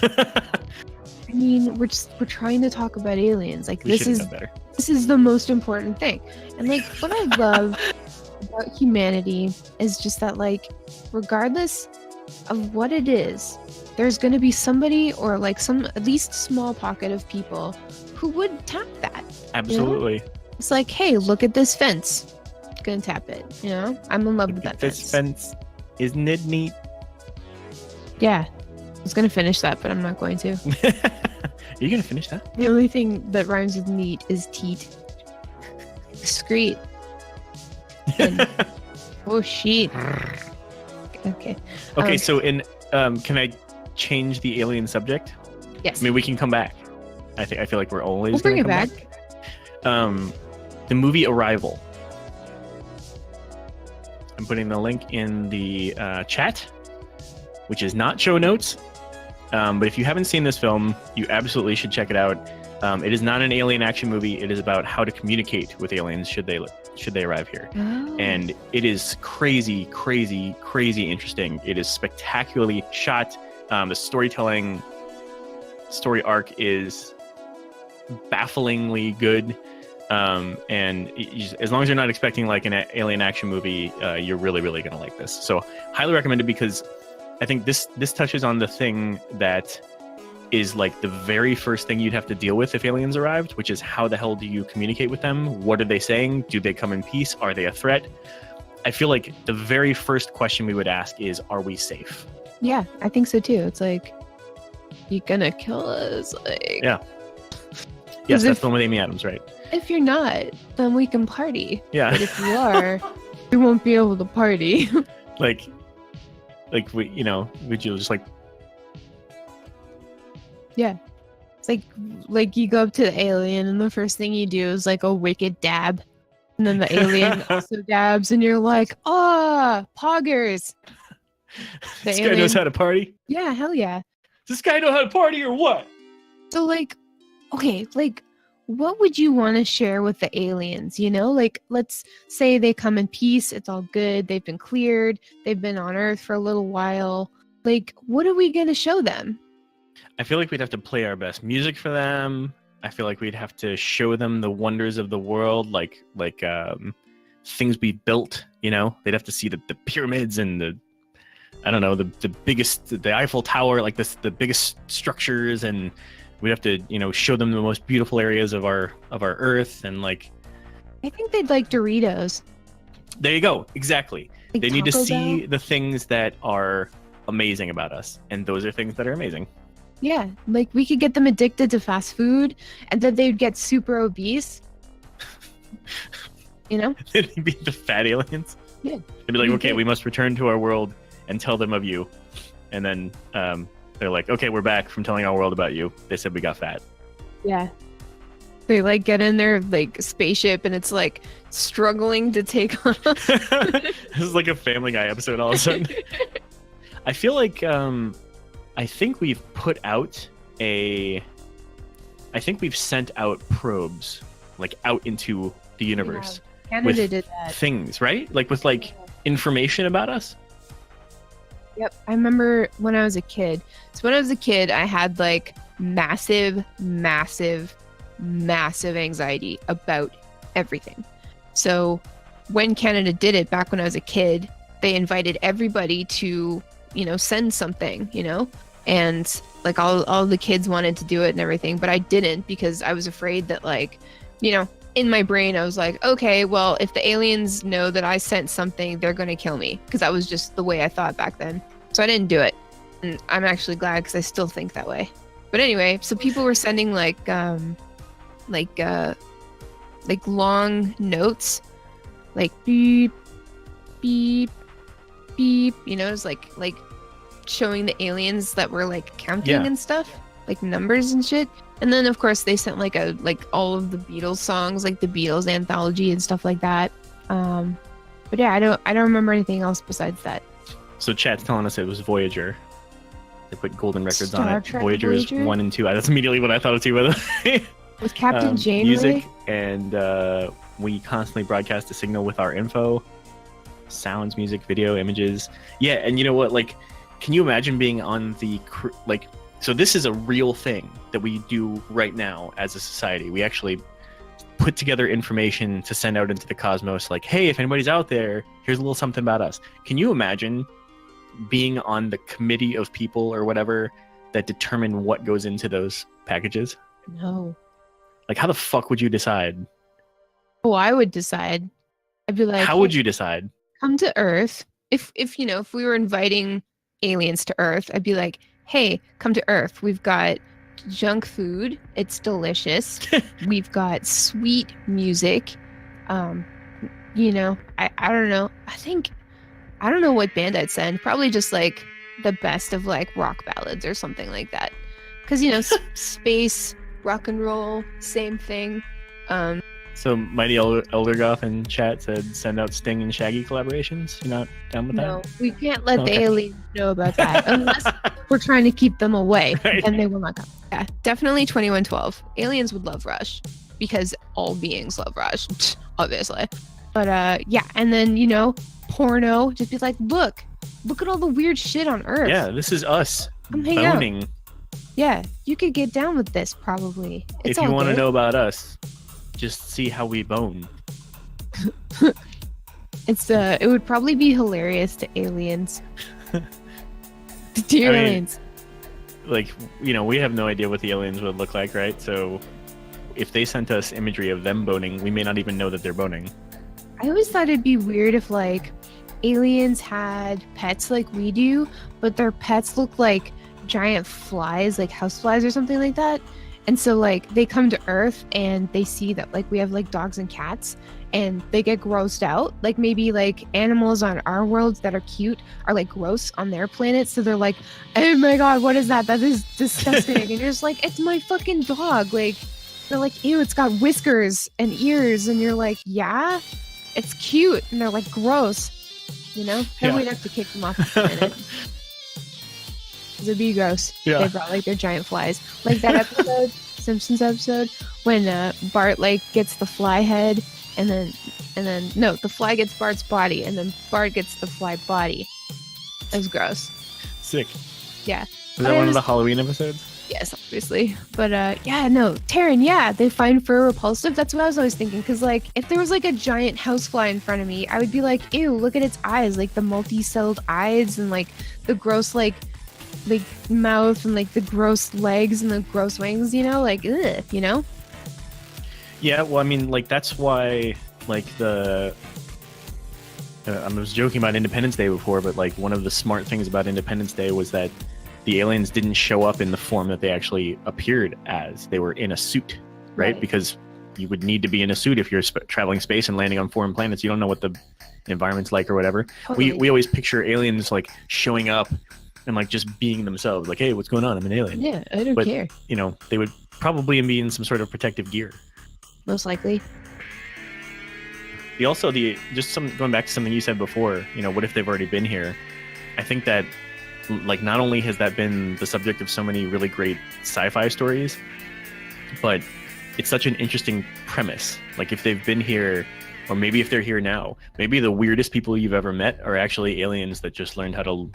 I mean, we're trying to talk about aliens. Like
We
this
should have
is
done better.
this is the most important thing. And like what I love about humanity is just that like regardless of what it is, there's going to be somebody or like some at least small pocket of people who would tap that.
Absolutely.
It's like, hey, look at this fence. Gonna tap it. You know, I'm in love with that
This fence, isn't it neat?
Yeah, I was gonna finish that, but I'm not going to.
Are you gonna finish that?
The only thing that rhymes with neat is teat. Discreet. And- oh shit. Okay.
Okay, so can I change the alien subject?
Yes.
I mean, we can come back. I feel like we're always.
We'll bring
gonna
it
come
back.
The movie Arrival. I'm putting the link in the chat, which is not show notes. But if you haven't seen this film, you absolutely should check it out. It is not an alien action movie. It is about how to communicate with aliens should they arrive here.
Oh.
And it is crazy, crazy, crazy interesting. It is spectacularly shot. The story arc is bafflingly good. As long as you're not expecting like an alien action movie, you're really, really going to like this. So highly recommend it because I think this touches on the thing that is like the very first thing you'd have to deal with if aliens arrived, which is how the hell do you communicate with them? What are they saying? Do they come in peace? Are they a threat? I feel like the very first question we would ask is, are we safe?
Yeah, I think so too. It's like, you gonna kill us? Like,
Yeah. Yes, that's
if-
the one with Amy Adams, right?
If you're not, then we can party.
Yeah.
But if you are, we won't be able to party.
like would you just like
It's like you go up to the alien and the first thing you do is like a wicked dab. And then the alien also dabs and you're like, poggers. The
this guy knows how to party?
Yeah, hell yeah.
Does this guy know how to party or what?
So like, okay, like what would you want to share with the aliens? You know, like let's say they come in peace, it's all good, they've been cleared, they've been on Earth for a little while. Like, what are we gonna show them?
I feel like we'd have to play our best music for them. I feel like we'd have to show them the wonders of the world, like things we built. They'd have to see the pyramids and the biggest, the Eiffel Tower, like the biggest structures, and we'd have to show them the most beautiful areas of our Earth, and like.
I think they'd like Doritos.
There you go. Exactly.
Like
They need to
Taco
see
Bell.
the things that are amazing about us, and those are things that are amazing.
Yeah, like we could get them addicted to fast food and then they'd get super obese.
They'd be the fat aliens.
Yeah.
They'd be like,
Mhm.
okay, we must return to our world and tell them of you. And then they're like, okay, we're back from telling our world about you. They said we got fat.
Yeah. They like get in their like spaceship and it's like struggling to take on us.
This is like a Family Guy episode all of a sudden. I feel like I think we've sent out probes like out into the universe.
Canada did that.
Things, right? Like with like information about us.
Yep. I remember when I was a kid. So when I was a kid, I had like massive anxiety about everything. So when Canada did it back when I was a kid, they invited everybody to, send something, and like all the kids wanted to do it and everything, but I didn't because I was afraid that like, in my brain, I was like, okay, well, if the aliens know that I sent something, they're going to kill me. Because that was just the way I thought back then. So I didn't do it. And I'm actually glad because I still think that way. But anyway, so people were sending like long notes, like beep, beep, beep. You know, it's like showing the aliens that were like counting
Yeah.
and stuff, like numbers and shit. And then of course they sent like all of the Beatles songs, like the Beatles anthology and stuff like that. But yeah, I don't remember anything else besides that.
So chat's telling us it was Voyager. They put golden records on
Star
it.
Trek
Voyager's
Voyager?
1 and 2. That's immediately what I thought of too, by the way.
With Captain Janeway.
Music, and we constantly broadcast a signal with our info. Sounds, music, video, images. Yeah, and you know what? Like, can you imagine being on the so this is a real thing that we do right now as a society. We actually put together information to send out into the cosmos, like, hey, if anybody's out there, here's a little something about us. Can you imagine being on the committee of people or whatever that determine what goes into those packages?
No.
Like, how the fuck would you decide?
Oh, I would decide. I'd be like,
How would you decide?
come to Earth? If you know, if we were inviting aliens to Earth, I'd be like, hey, come to Earth. We've got junk food. It's delicious. We've got sweet music. You know, I don't know. I don't know what band I'd send. Probably just like the best of like rock ballads or something like that. Because, you know, space, rock and roll, same thing.
So Mighty Eldergoth in chat said send out Sting and Shaggy collaborations. You're not down with
No,
that?
we can't let
Okay.
the aliens know about that unless we're trying to keep them away.
Right.
And they will not come. Yeah, definitely 2112. Aliens would love Rush because all beings love Rush, obviously. But yeah, and then, you know, porno, just be like, look at all the weird shit on Earth.
Yeah, this is us
Come hang out.
boning.
Yeah, you could get down with this probably. It's
If you
all
want to
good.
know about us, just see how we bone.
It would probably be hilarious to aliens. Dear
I mean,
aliens.
Like, you know, we have no idea what the aliens would look like, right? So if they sent us imagery of them boning, we may not even know that they're boning.
I always thought it'd be weird if like aliens had pets like we do, but their pets look like giant flies, like house flies or something like that. And so like they come to Earth and they see that like we have like dogs and cats and they get grossed out. Like maybe like animals on our worlds that are cute are like gross on their planet. So they're like, oh my God, what is that? That is disgusting. And you're just like, it's my fucking dog. Like they're like, ew, it's got whiskers and ears. And you're like, yeah, it's cute. And they're like, gross. You know? Then
Yeah.
we'd have to kick them off the planet. It'd be gross.
Yeah.
They brought like their giant flies. Like that episode, Simpsons episode, when Bart like gets the fly head and then no, the fly gets Bart's body and then Bart gets the fly body. It was gross.
Sick.
Yeah.
Was
But
that
it
one of
was-
the Halloween episodes?
Yes, obviously. But yeah, no, Taryn, yeah, they find fur repulsive. That's what I was always thinking. Because like, if there was like a giant housefly in front of me, I would be like, ew, look at its eyes, like the multi-celled eyes and like the gross like mouth and like the gross legs and the gross wings. You know, like ugh, you know.
Yeah, well, I mean, like, that's why, like, I was joking about Independence Day before, but, like, one of the smart things about Independence Day was that the aliens didn't show up in the form that they actually appeared as. They were in a suit, right?
Right.
Because you would need to be in a suit if you're traveling space and landing on foreign planets. You don't know what the environment's like or whatever.
Totally.
We always picture aliens, like, showing up and, like, just being themselves. Like, hey, what's going on? I'm an alien.
Yeah, I don't
But-
care.
You know, they would probably be in some sort of protective gear.
Most likely.
Going back to something you said before, you know, what if they've already been here? I think that, like, not only has that been the subject of so many really great sci-fi stories, but it's such an interesting premise. Like, if they've been here, or maybe if they're here now, maybe the weirdest people you've ever met are actually aliens that just learned how to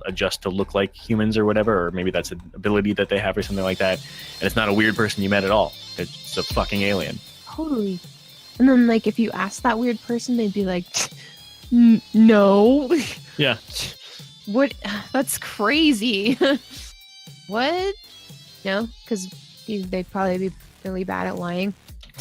adjust to look like humans or whatever, or maybe that's an ability that they have or something like that, and it's not a weird person you met at all. It's a fucking alien.
Totally. And then like if you ask that weird person, they'd be like, no.
Yeah.
What? That's crazy. What? No, because they'd probably be really bad at lying.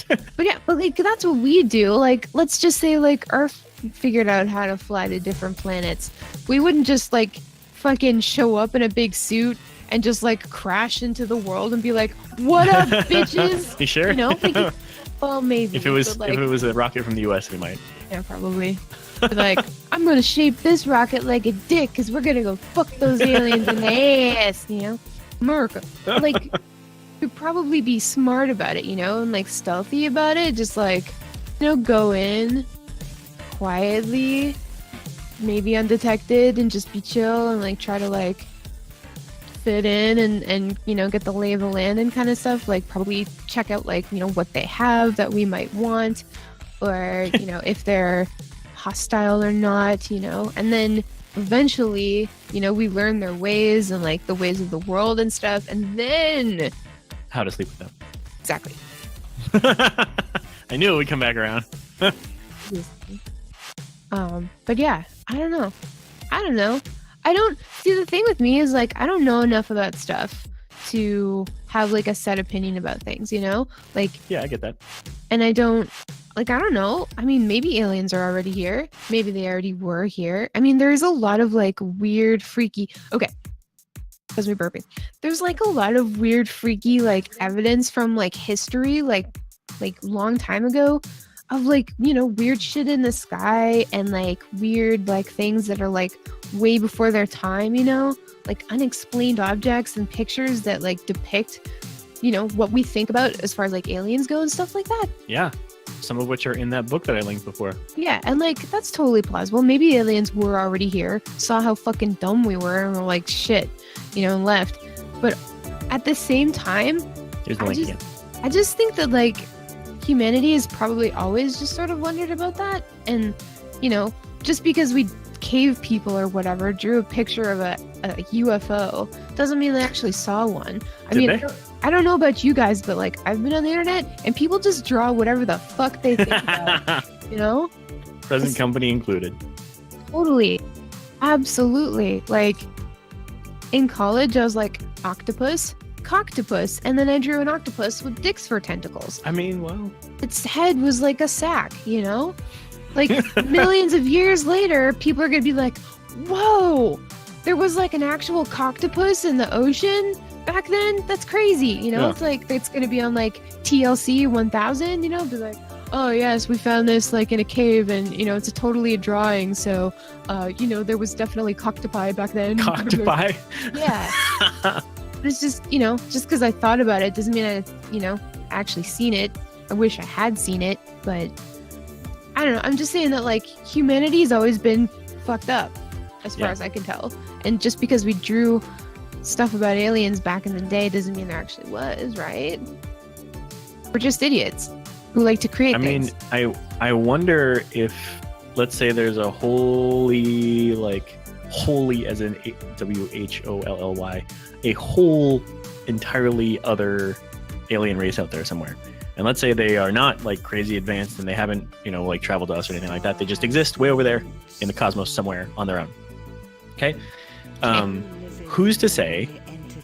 But yeah, but like that's what we do. Like, let's just say like Earth figured out how to fly to different planets. We wouldn't just like fucking show up in a big suit and just like crash into the world and be like, "What up, bitches?"
You sure?
You know? Like, well, maybe.
if it was
but, like,
a rocket from the US, we might.
yeah, probably. But, like, I'm gonna shape this rocket like a dick because we're gonna go fuck those aliens in the ass, you know? America. Like, you'd probably be smart about it, you know, and like stealthy about it. Just like, you know, go in quietly, maybe undetected, and just be chill and like try to like fit in and you know, get the lay of the land and kind of stuff. Like, probably check out like, you know, what they have that we might want, or you know, if they're hostile or not, you know. And then eventually, you know, we learn their ways and like the ways of the world and stuff, and then
How to sleep with them.
exactly.
I knew it would come back around.
But yeah, I don't know. I don't see, the thing with me is like, I don't know enough about stuff to have like a set opinion about things, you know? Like,
Yeah, I get that.
and I don't know. I mean, maybe aliens are already here. Maybe they already were here. I mean, there's a lot of like weird, freaky. Okay. Because we're burping. There's like a lot of weird, freaky like evidence from like history, like long time ago, of like, you know, weird shit in the sky and like weird like things that are like way before their time, you know, like unexplained objects and pictures that like depict, you know, what we think about as far as like aliens go and stuff like that.
Yeah. Some of which are in that book that I linked before.
Yeah, and like that's totally plausible. Maybe aliens were already here, saw how fucking dumb we were, and were like, shit, you know, and left. But at the same time,
Here's the link again.
I just think that like humanity has probably always just sort of wondered about that. And, you know, just because we cave people or whatever drew a picture of a UFO doesn't mean they actually saw one. I don't know about you guys, but like I've been on the internet and people just draw whatever the fuck they think about, you know?
Present company included.
Totally. Absolutely. Like in college, I was like octopus, coctopus, and then I drew an octopus with dicks for tentacles.
I mean, well,
Its head was like a sack, you know? Like millions of years later, people are gonna be like, whoa, there was like an actual coctopus in the ocean back then? That's crazy, you know?
Yeah.
It's like, it's gonna be on like TLC 1000, you know? Be like, oh yes, we found this like in a cave and, you know, it's totally a drawing, so, you know, there was definitely coctopi back then.
coctopi.
Yeah. But it's just, you know, just because I thought about it doesn't mean I, you know, actually seen it. I wish I had seen it, but I don't know. I'm just saying that like humanity's always been fucked up as far
Yeah.
as I can tell. And just because we drew stuff about aliens back in the day doesn't mean there actually was, right? We're just idiots who like to create
I mean,
things.
I wonder if, let's say there's a holy as in WHOLLY, a whole entirely other alien race out there somewhere. And let's say they are not like crazy advanced and they haven't, you know, like traveled to us or anything like that. They just exist way over there in the cosmos somewhere on their own. Okay? Who's to say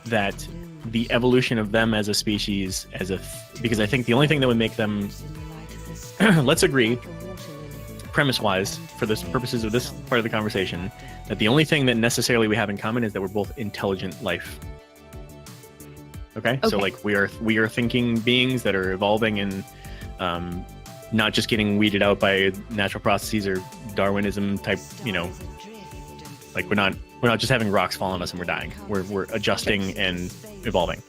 that the evolution of them as a species, because I think the only thing that would make them, let's agree, premise-wise, for the purposes of this part of the conversation, that the only thing that necessarily we have in common is that we're both intelligent life. Okay? So like we are thinking beings that are evolving and not just getting weeded out by natural processes or Darwinism type, you know, like we're not just having rocks fall on us and we're dying. We're adjusting and evolving.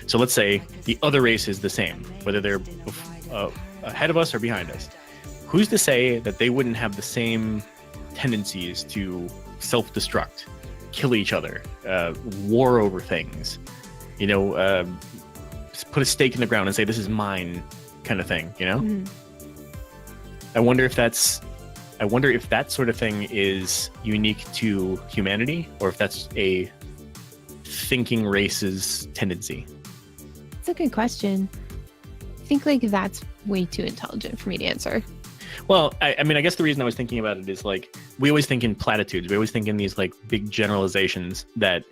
So let's say the other race is the same, whether they're ahead of us or behind us. Who's to say that they wouldn't have the same tendencies to self-destruct, kill each other, war over things, you know, put a stake in the ground and say, this is mine kind of thing, you know?
Mhm.
I wonder if that sort of thing is unique to humanity or if that's a thinking race's tendency.
It's a good question. I think like that's way too intelligent for me to answer.
Well, I mean, I guess the reason I was thinking about it is like, we always think in platitudes. We always think in these like big generalizations that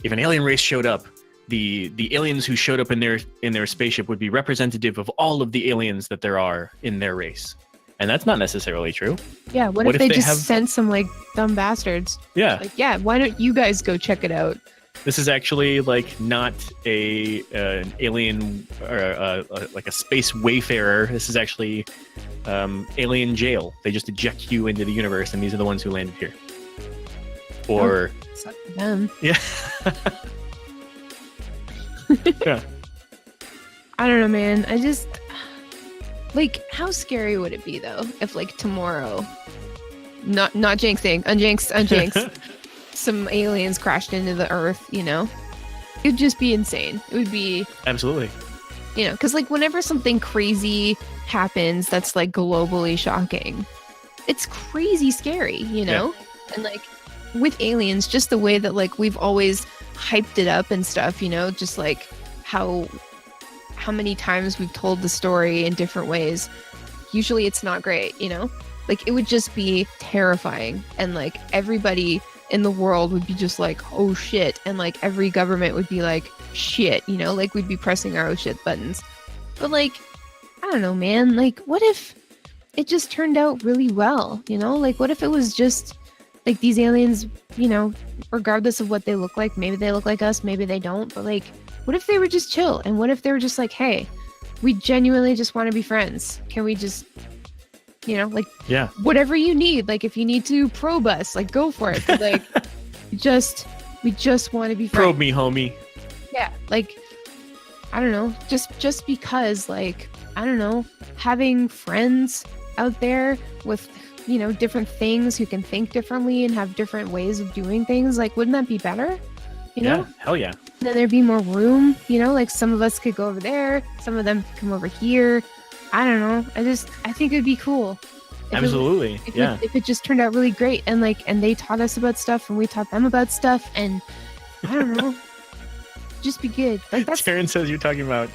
if an alien race showed up, the aliens who showed up in their spaceship would be representative of all of the aliens that there are in their race. And that's not necessarily true.
Yeah, what if they just sent some like dumb bastards?
Yeah.
Like, yeah, why don't you guys go check it out?
This is actually like not an alien or like a space wayfarer. This is actually alien jail. They just eject you into the universe, and these are the ones who landed here. Or
Suck for them.
yeah, yeah.
I don't know, man. I just like, how scary would it be though if like tomorrow, not jinxing, unjinx, some aliens crashed into the Earth? You know, it would just be insane. It would be
Absolutely.
you know, because like whenever something crazy happens that's like globally shocking, it's crazy scary, you know? And like with aliens, just the way that like we've always hyped it up and stuff, you know, just like how many times we've told the story in different ways. Usually it's not great, you know? Like it would just be terrifying, and like everybody in the world would be just like, oh shit, and like every government would be like, shit, you know, like we'd be pressing our oh shit buttons. But like, I don't know, man, like what if it just turned out really well, you know? Like what if it was just like these aliens, you know, regardless of what they look like, maybe they look like us, maybe they don't, but like what if they were just chill? And what if they were just like, hey, we genuinely just want to be friends, can we just, you know, like,
Yeah.
whatever you need, like if you need to probe us, like go for it, but like we just want to be friends.
Probe me, homie.
Yeah, like I don't know, just because like I don't know, having friends out there with, you know, different things, who can think differently and have different ways of doing things, like wouldn't that be better, you know?
Yeah. Hell yeah.
Then there'd be more room, you know, like some of us could go over there, some of them could come over here. I don't know, I think it'd be cool
Absolutely. Yeah.
if it just turned out really great, and like, and they taught us about stuff and we taught them about stuff, and I don't know, just be good. Like that's
Taryn says you're talking about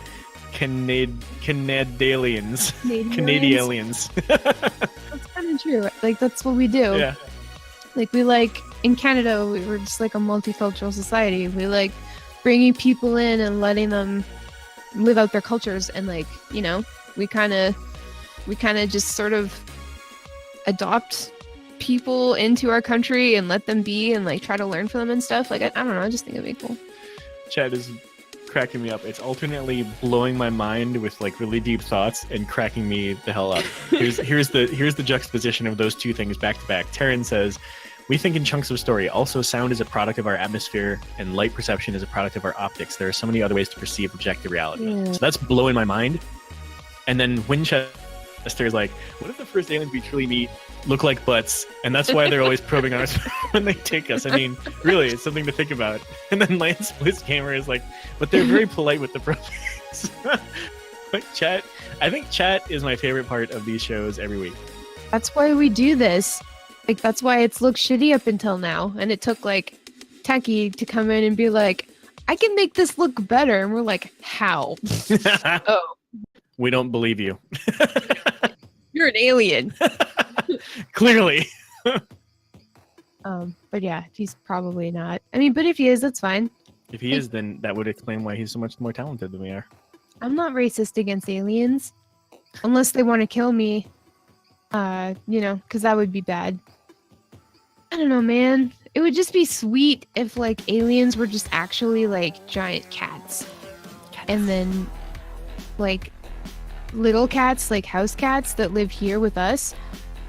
Canadians. Canadians.
That's kind of true. Like that's what we do.
Yeah.
Like we like in Canada, we're just like a multicultural society. We like bringing people in and letting them live out their cultures, and like, you know, we kind of just sort of adopt people into our country and let them be and like try to learn from them and stuff. Like I don't know, I just think it'd be cool.
Chad is cracking me up. It's alternately blowing my mind with like really deep thoughts and cracking me the hell up. Here's the juxtaposition of those two things back to back. Taryn says, we think in chunks of story. Also, sound is a product of our atmosphere, and light perception is a product of our optics. There are so many other ways to perceive objective reality.
Yeah.
So that's blowing my mind. And then Winchester is like, what if the first aliens we truly meet look like butts? And that's why they're always probing us when they take us. I mean, really, it's something to think about. And then Lance Blitzhammer is like, but they're very polite with the probings. Like chat. I think chat is my favorite part of these shows every week.
That's why we do this. Like that's why it's looked shitty up until now, and it took like Techie to come in and be like, I can make this look better, and we're like, how? Oh,
We don't believe you.
you're an alien.
Clearly.
But yeah, he's probably not. I mean, but if he is, that's fine.
If he is, then that would explain why he's so much more talented than we are.
I'm not racist against aliens, unless they want to kill me. You know, because that would be bad. I don't know, man. It would just be sweet if like aliens were just actually like giant cats, and then like little cats, like house cats that live here with us,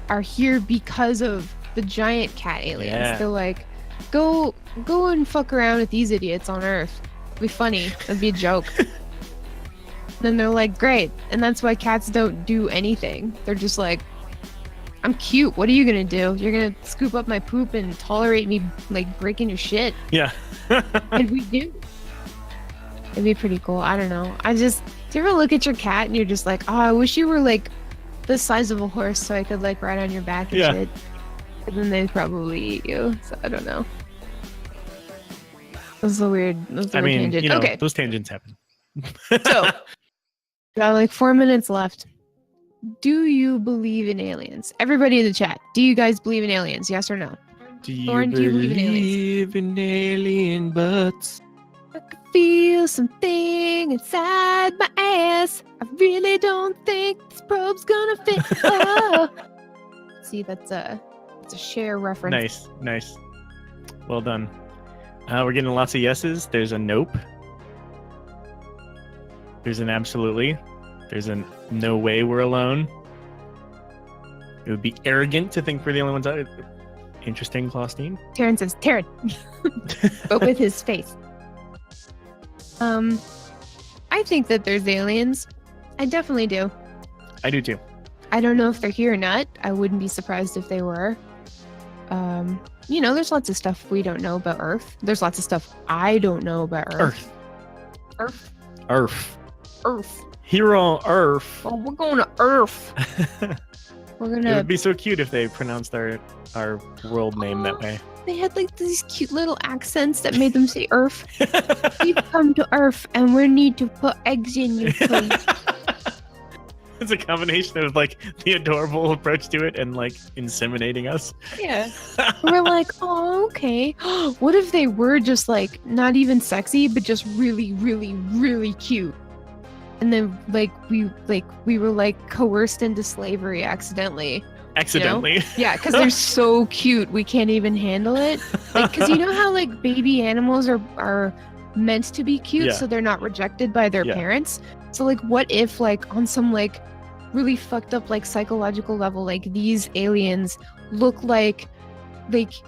are here because of the giant cat aliens.
Yeah.
They're like, go and fuck around with these idiots on Earth. It'd be funny. It'd be a joke. Then they're like, great. And that's why cats don't do anything. They're just like, I'm cute. What are you gonna do? You're gonna scoop up my poop and tolerate me like breaking your shit?
Yeah.
And we do. It'd be pretty cool. I don't know. Do you ever look at your cat and you're just like, oh, I wish you were like the size of a horse so I could like ride on your back and
Yeah.
shit. And then they'd probably eat you. So I don't know. That's a weird tangent.
you know,
Okay,
those tangents happen.
so got like 4 minutes left. Do you believe in aliens? Everybody in the chat, do you guys believe in aliens? Yes or no?
Do you
Lauren, do you believe in
believe in alien butts?
I could feel something inside my ass. I really don't think this probe's gonna fit. Oh. See, that's a share reference.
Nice. Well done. We're getting lots of yeses. There's a nope. There's an absolutely. There's a no way we're alone. It would be arrogant to think we're the only ones out. Interesting, Claustine.
Taryn says Taryn, but with his face. I think that there's aliens. I definitely do.
I do too.
I don't know if they're here or not. I wouldn't be surprised if they were. There's lots of stuff we don't know about Earth. There's lots of stuff I don't know about Earth. Earth.
Here on Earth.
Oh, we're going to Earth. We're
It
gonna.
would be so cute if they pronounced our world name that way.
They had like these cute little accents that made them say Earth. We've come to Earth and we need to put eggs in you, please.
It's a combination of like the adorable approach to it and like inseminating us.
Yeah. We're like, oh, okay. What if they were just like not even sexy, but just really, really, really cute? And then like we were like coerced into slavery accidentally.
Accidentally.
Yeah, because they're so cute, we can't even handle it. Like, because you know how like baby animals are meant to be cute,
Yeah.
so they're not rejected by their
Yeah.
parents. So like, what if like on some like really fucked up like psychological level, like these aliens look like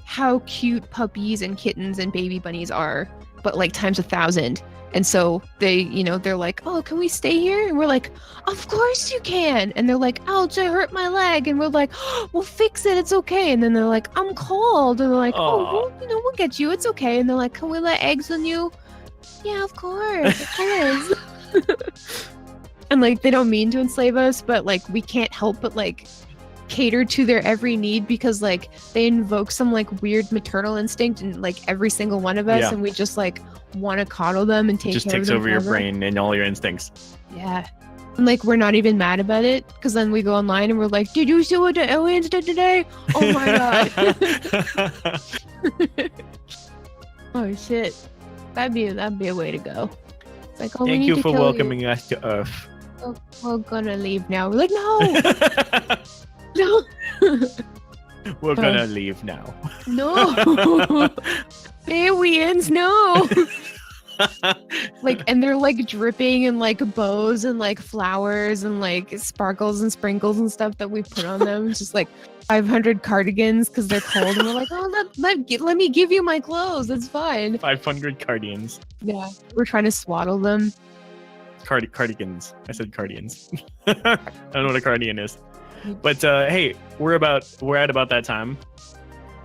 how cute puppies and kittens and baby bunnies are, but like times 1,000. And so they, they're like, oh, can we stay here? And we're like, of course you can. And they're like, ouch, I hurt my leg. And we're like, oh, we'll fix it. It's okay. And then they're like, I'm cold. And they're like, oh, well, we'll get you. It's okay. And they're like, can we lay eggs on you? Yeah, of course. Of course. And like, they don't mean to enslave us, but like, we can't help but like cater to their every need because like they invoke some like weird maternal instinct in like every single one of us.
Yeah.
And we just like want to coddle them and take
Just
care
takes
of them
over your
forever.
brain and all your instincts.
Yeah. And like we're not even mad about it because then we go online and we're like, did you see what the aliens did today? Oh my god. Oh shit. That'd be a way to go. It's like, oh, we
Thank
need
you
to
for
kill
welcoming us to Earth.
We're gonna leave now. We're like, no, no,
We're gonna leave now.
no. Aliens, no. Like, and they're like dripping in like bows and like flowers and like sparkles and sprinkles and stuff that we put on them. It's just like 500 cardigans because they're cold. And we're like, oh, let me give you my clothes. It's fine.
500 cardians.
Yeah. We're trying to swaddle them.
Cardigans. I said cardians. I don't know what a cardigan is. But hey, we're at about that time.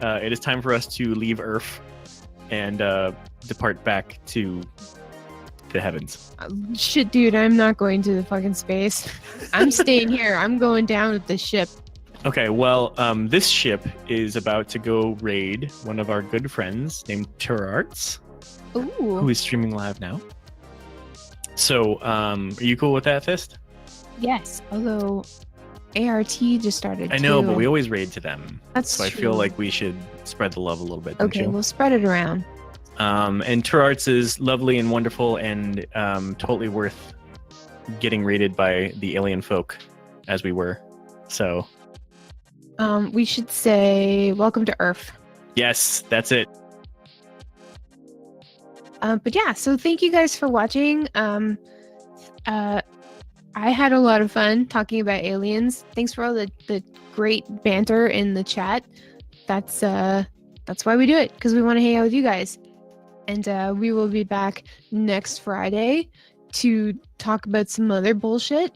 It is time for us to leave Earth and depart back to the heavens.
Shit, dude, I'm not going to the fucking space. I'm staying here. I'm going down with the ship.
Okay, well, this ship is about to go raid one of our good friends named Turarts, who
Ooh.
is streaming live now. So, are you cool with that, Fist?
Yes. Although ART just started.
I know,
too.
but we always raid to them.
That's
So I
true.
feel like we should spread the love a little bit, don't
Okay,
you?
we'll spread it around.
And Turarts is lovely and wonderful and totally worth getting raided by the alien folk, as we were. So,
We should say welcome to Earth.
yes, that's it.
But yeah, so thank you guys for watching. I had a lot of fun talking about aliens. Thanks for all the great banter in the chat. That's why we do it, because we want to hang out with you guys. And we will be back next Friday to talk about some other bullshit.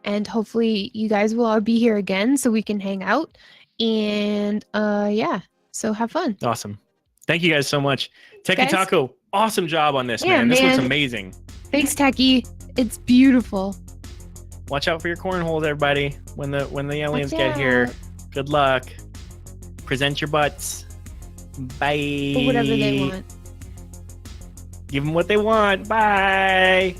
And hopefully you guys will all be here again so we can hang out. And yeah, so have fun.
Awesome. Thank you guys so much. Techie
Guys?
Taco, awesome job on this,
Yeah,
man. This looks
man.
amazing.
Thanks, Techie. It's beautiful.
Watch out for your cornholes, everybody. When the aliens
Watch
get here,
out.
good luck. Present your butts. Bye.
Or whatever they want.
Give them what they want. Bye.